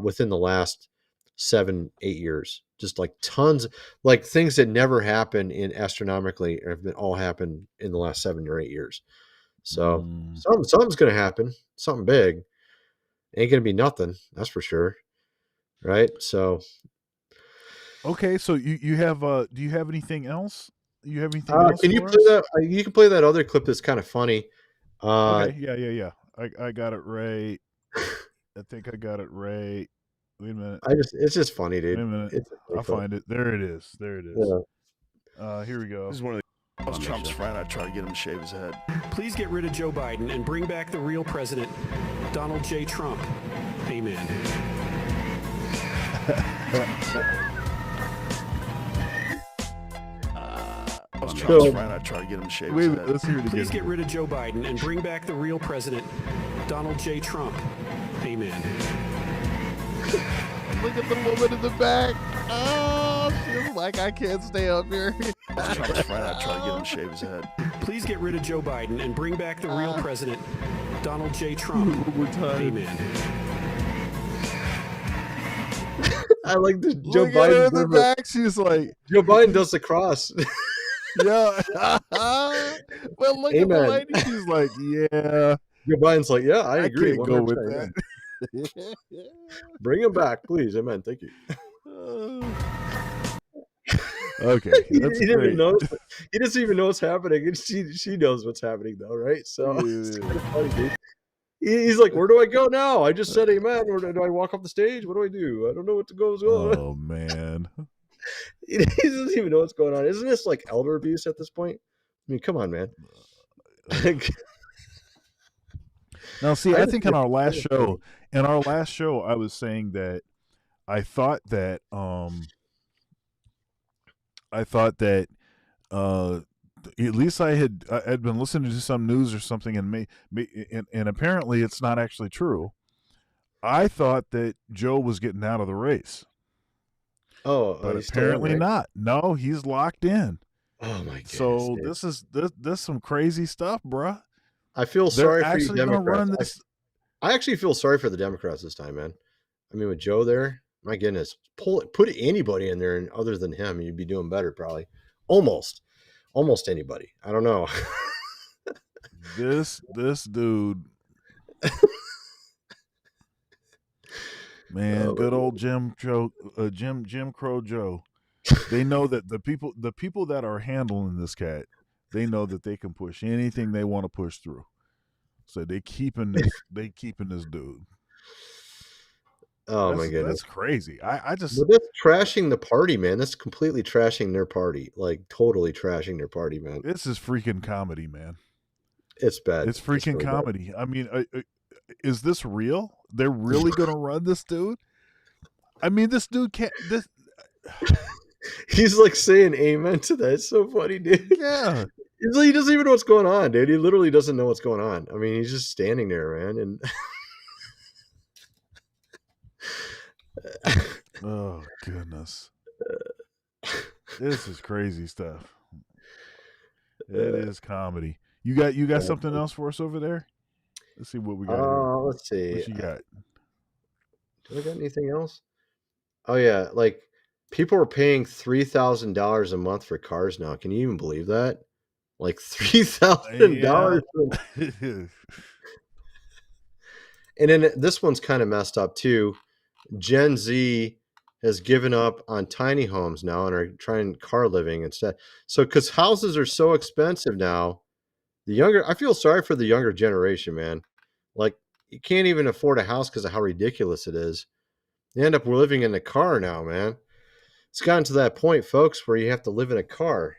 within the last 7-8 years. Just like tons, like things that never happen in astronomically have been all happened in the last 7 or 8 years. So something's going to happen, something big. Ain't going to be nothing, that's for sure. Right? So. Okay, so you have do you have anything else? You have anything else? Can you play that? You can play that other clip that's kind of funny. Okay, yeah. I got it right. I think I got it right. Wait a minute. It's just funny, dude. Wait a minute. I'll find it. There it is. Yeah. Here we go. This is one of the Trump's friend. I try to get him to shave his head. Please get rid of Joe Biden and bring back the real president, Donald J. Trump. Amen. Trump's friend. I try to get him to shave his head. Let's hear it again. Please get rid of Joe Biden and bring back the real president, Donald J. Trump. Amen. Look at the woman in the back. Oh, she's like, I can't stay up here. Trump's friend. I try to get him to shave his head. Please get rid of Joe Biden and bring back the real president, Donald J. Trump. One more time. Amen. I like this. Joe Look at her in the Biden. back. She's like, Joe Biden does the cross. yeah. Well, look at the Amen. lady. She's like, yeah. Joe Biden's like, yeah, I agree. Can't go with 100%, that. yeah. Bring him back, please. Amen. Thank you. Okay, he that's didn't great. even know. He doesn't even know what's happening, and she knows what's happening though, right? So it's kind of funny, dude. He's like, where do I go now? I just said amen. Or do I walk off the stage? What do I do? I don't know what to go on. Oh man. He doesn't even know what's going on. Isn't this like elder abuse at this point? I mean, come on, man. Now, see, I think in our last show, I was saying that I thought that at least I'd been listening to some news or something, and apparently it's not actually true. I thought that Joe was getting out of the race. Oh, but apparently not. No, he's locked in. Oh my god! So this is some crazy stuff, bruh. I feel sorry for you gonna run Democrats. this. I actually feel sorry for the Democrats this time, man. I mean, with Joe there, my goodness, put anybody in there, and other than him, you'd be doing better, probably. Almost anybody. I don't know. This dude, man, good old Jim Crow Joe. They know that the people that are handling this cat, they know that they can push anything they want to push through. So they keeping this dude. Oh my goodness, that's crazy. I just but that's trashing the party, man. That's completely trashing their party, like totally trashing their party, man. This is freaking comedy, man. It's bad. It's freaking really comedy. Bad. I mean, is this real? They're really gonna run this dude? I mean, this dude can't. He's like saying amen to that. It's so funny, dude. Yeah. He doesn't even know what's going on, dude. He literally doesn't know what's going on. I mean, he's just standing there, man. And oh goodness, this is crazy stuff. It is comedy. You got something else for us over there? Let's see what we got. Let's see. What you got? Do I got anything else? Oh yeah, like people are paying $3,000 a month for cars now. Can you even believe that? Like $3,000. And then this one's kind of messed up too. Gen Z has given up on tiny homes now and are trying car living instead. So because houses are so expensive now, I feel sorry for the younger generation, man. Like you can't even afford a house because of how ridiculous it is. You end up living in a car now, man. It's gotten to that point, folks, where you have to live in a car.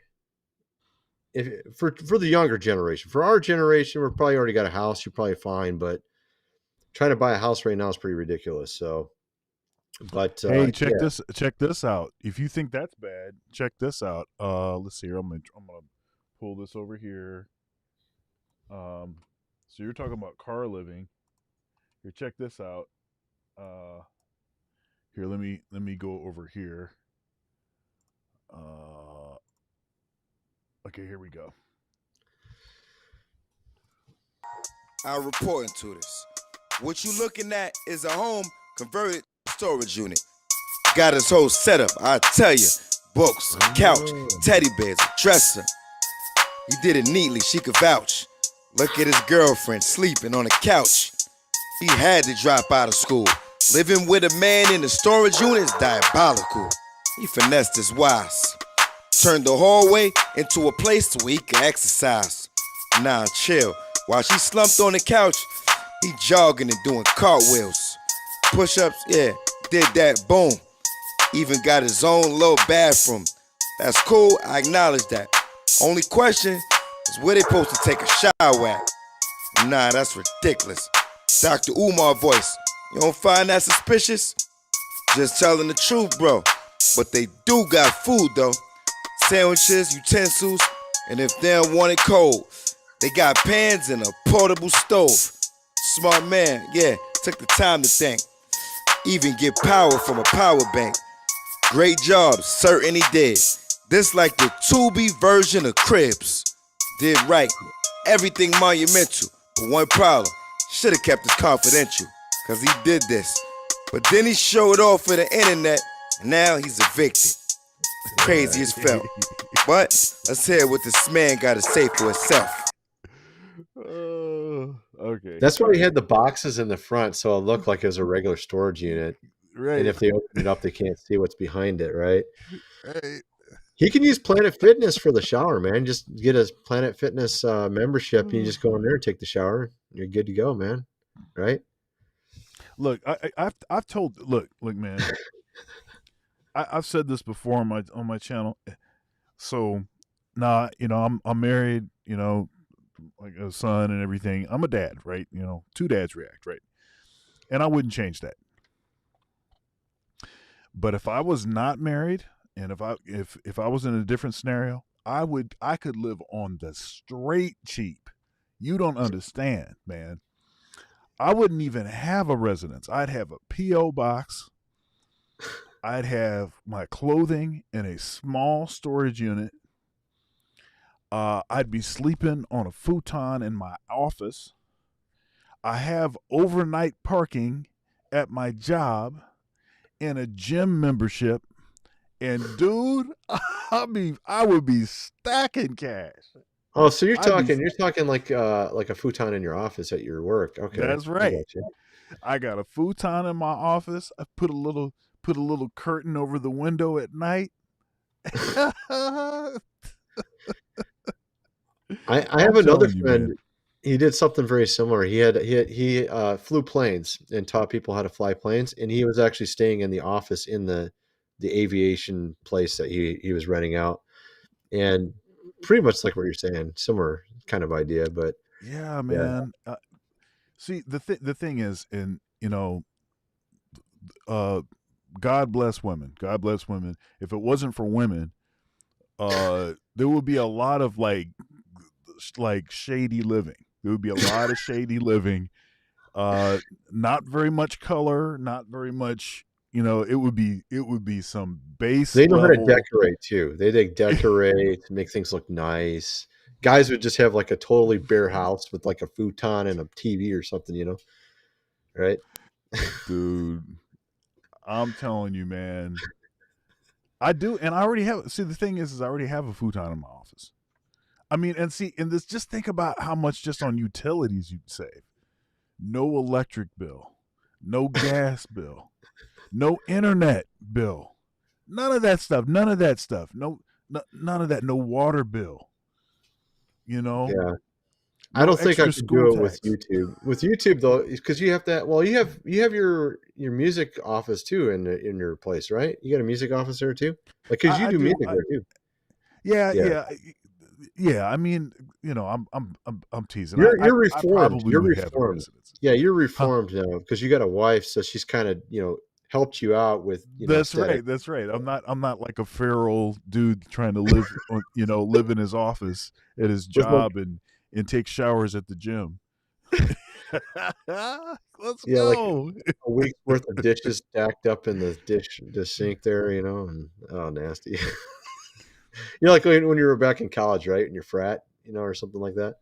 For the younger generation. For our generation, we're probably already got a house. You're probably fine, but trying to buy a house right now is pretty ridiculous. So, but hey, check this out. If you think that's bad, check this out. Let's see here. I'm gonna pull this over here. So you're talking about car living. Here, check this out. Here, let me go over here. Okay, here we go. I'll report into this. What you looking at is a home converted storage unit. Got his whole setup, I tell you. Books, couch, teddy bears, dresser. He did it neatly, she could vouch. Look at his girlfriend sleeping on the couch. He had to drop out of school. Living with a man in the storage unit is diabolical. He finessed his wise. Turned the hallway into a place where he could exercise. Nah, chill. While she slumped on the couch, he jogging and doing cartwheels. Push-ups, yeah, did that, boom. Even got his own little bathroom. That's cool, I acknowledge that. Only question is where they supposed to take a shower at. Nah, that's ridiculous. Dr. Umar voice, you don't find that suspicious? Just telling the truth, bro. But they do got food, though. Sandwiches, utensils, and if they don't want it cold, they got pans and a portable stove. Smart man, yeah, took the time to think. Even get power from a power bank. Great job, certainly did. This like the 2B version of Cribs. Did right, everything monumental, but one problem, should've kept this confidential, cause he did this. But then he showed off for the internet, and now he's evicted. Crazy as felt. But let's hear what this man got to say for himself. Okay. That's why he had the boxes in the front, so it looked like it was a regular storage unit. Right. And if they open it up, they can't see what's behind it, right? Right. He can use Planet Fitness for the shower, man. Just get a Planet Fitness membership, and you just go in there and take the shower. You're good to go, man. Right? Look, I've told. Look, man. I've said this before on my channel. So, I'm married. Like a son and everything. I'm a dad, right? Two dads react, right? And I wouldn't change that. But if I was not married, and if I was in a different scenario, I could live on the straight cheap. You don't understand, man. I wouldn't even have a residence. I'd have a P.O. box. I'd have my clothing in a small storage unit. I'd be sleeping on a futon in my office. I have overnight parking at my job and a gym membership. And dude, I would be stacking cash. Oh, so you're talking like a futon in your office at your work. Okay. That's right. I got a futon in my office. I put a little curtain over the window at night. I have another friend. He did something very similar. He flew planes and taught people how to fly planes, and he was actually staying in the office in the aviation place that he was renting out, and pretty much like what you're saying, similar kind of idea. But yeah, man. Yeah. See, the thing is, and God bless women. God bless women. If it wasn't for women, there would be a lot of like shady living. There would be a lot of shady living. Not very much color, not very much. It would be some base. They know level. how to decorate too. They decorate, make things look nice. Guys would just have like a totally bare house with like a futon and a TV or something, right? Dude, I'm telling you, man. I do, and I already have. See, the thing is I already have a futon in my office. I mean, and this, just think about how much just on utilities you'd save. No electric bill, no gas bill, no internet bill, none of that stuff. None of that. No water bill. Yeah. I don't think I could do it with YouTube. With YouTube though, because you have that. Well, you have your music office too in your place, right? You got a music office there too, like because you do music there too. Yeah. I mean, I'm teasing. You're reformed. You're reformed. Yeah, you're reformed now because you got a wife, so she's kind of helped you out with. That's right. That's right. I'm not like a feral dude trying to live, live in his office at his job and take showers at the gym. Let's go. Like a week's worth of dishes stacked up in the sink there, and nasty. Like when you were back in college, right? In your frat, or something like that.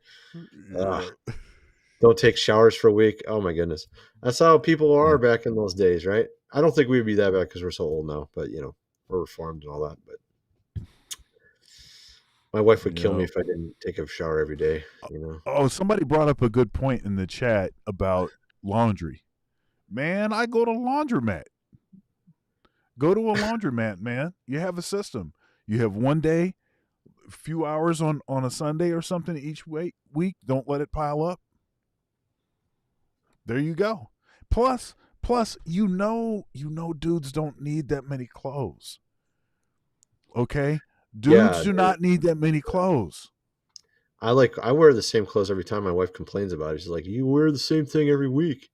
Don't take showers for a week. Oh my goodness. That's how people are back in those days, right? I don't think we'd be that bad because we're so old now, but we're reformed and all that. But my wife would kill me if I didn't take a shower every day. Oh, somebody brought up a good point in the chat about laundry. Man, I go to laundromat. Go to a laundromat, man. You have a system. You have one day, a few hours on a Sunday or something each week. Don't let it pile up. There you go. Plus, dudes don't need that many clothes. Okay? Dudes do not need that many clothes. I wear the same clothes every time. My wife complains about it. She's like, you wear the same thing every week.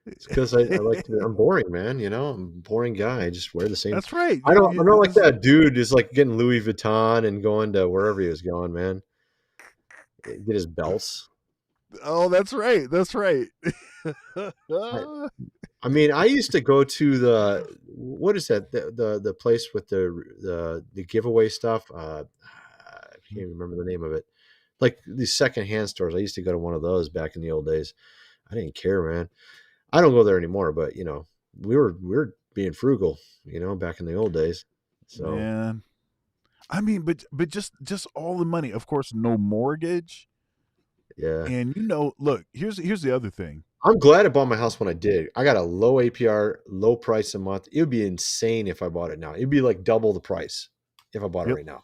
It's because I like to. I'm boring, man. I'm a boring guy. I just wear the same. That's right. I'm not like that dude who's like getting Louis Vuitton and going to wherever he was going, man. Get his belts. Oh, that's right. That's right. I mean, I used to go to what is that? The place with the giveaway stuff. I can't remember the name of it. Like these secondhand stores. I used to go to one of those back in the old days. I didn't care, man. I don't go there anymore, but we were being frugal, back in the old days. So Man, I mean, but just all the money. Of course, no mortgage. yeah. And look, here's the other thing. I'm glad I bought my house when I did. I got a low APR, low price a month. It would be insane if I bought it now. It'd be like double the price if I bought it right now.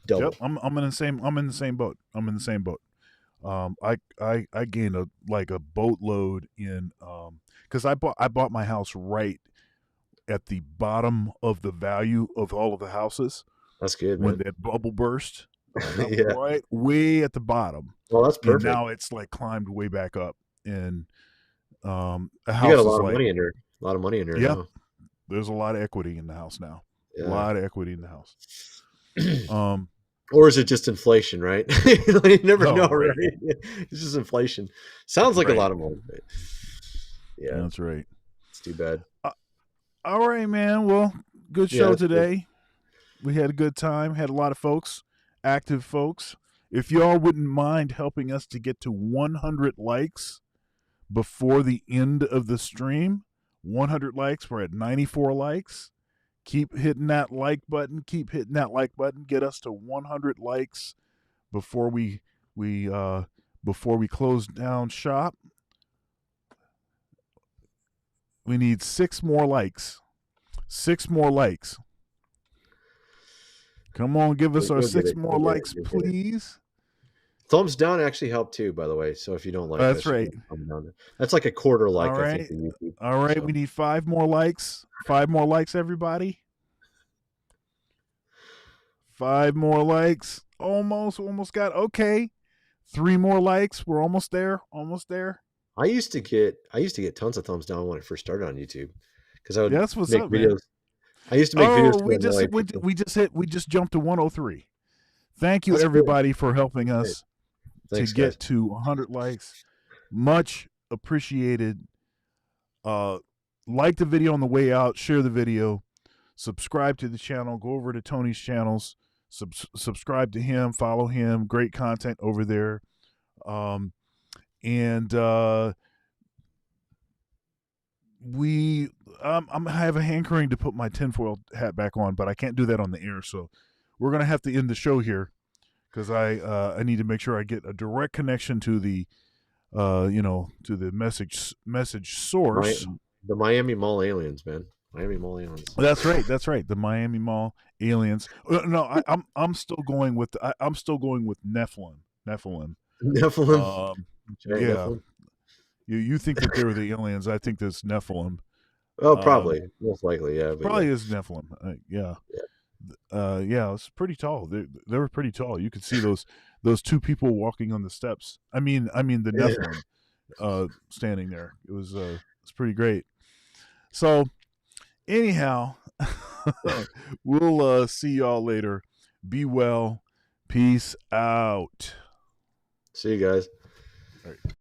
Double. Yep, I'm in the same boat. I'm in the same boat. I gained a boatload in because I bought my house right at the bottom of the value of all of the houses. That's good, when man. that bubble burst. Yeah. Right way at the bottom. Well, that's perfect. And now it's like climbed way back up. And a house you got a lot of money in there. A lot of money in there. Yeah. Now. There's a lot of equity in the house now. Yeah. A lot of equity in the house. Or is it just inflation, right? You never know, right? It's just inflation. Sounds like a lot of money. But yeah, that's right. It's too bad. All right, man. Well, good show today. Good. We had a good time. Had a lot of folks, active folks. If y'all wouldn't mind helping us to get to 100 likes before the end of the stream, 100 likes. We're at 94 likes. Keep hitting that like button. Keep hitting that like button. Get us to 100 likes before we close down shop. We need 6 more likes. 6 more likes. Come on, give us our 6 more likes, please. Thumbs down actually help too, by the way. So if you don't like that's right. That's like a quarter like. All right. I think, YouTube, all right. So. We need 5 more likes. 5 more likes, everybody. 5 more likes. Almost got okay. 3 more likes. We're almost there. Almost there. I used to get tons of thumbs down when I first started on YouTube because I would that's what's make up, videos. Man. I used to make videos. We just jumped to 103. Thank you, that's everybody, for helping us Thanks, to get guys. to 100 likes. Much appreciated. Like the video on the way out. Share the video. Subscribe to the channel. Go over to Tony's channels. Subscribe to him. Follow him. Great content over there. I have a hankering to put my tinfoil hat back on, but I can't do that on the air. So we're going to have to end the show here because I need to make sure I get a direct connection to the, to the message source. The Miami Mall aliens, man. Miami Mall aliens. That's right. That's right. The Miami Mall aliens. No, I'm still going with Nephilim. Nephilim. Yeah. Nephilim. You think that they were the aliens? I think there's Nephilim. Oh, probably, most likely, yeah. Probably is Nephilim. Yeah. It's pretty tall. They were pretty tall. You could see those 2 people walking on the steps. I mean the Nephilim standing there. It was it's pretty great. So anyhow, we'll see y'all later. Be well. Peace out. See you guys. All right.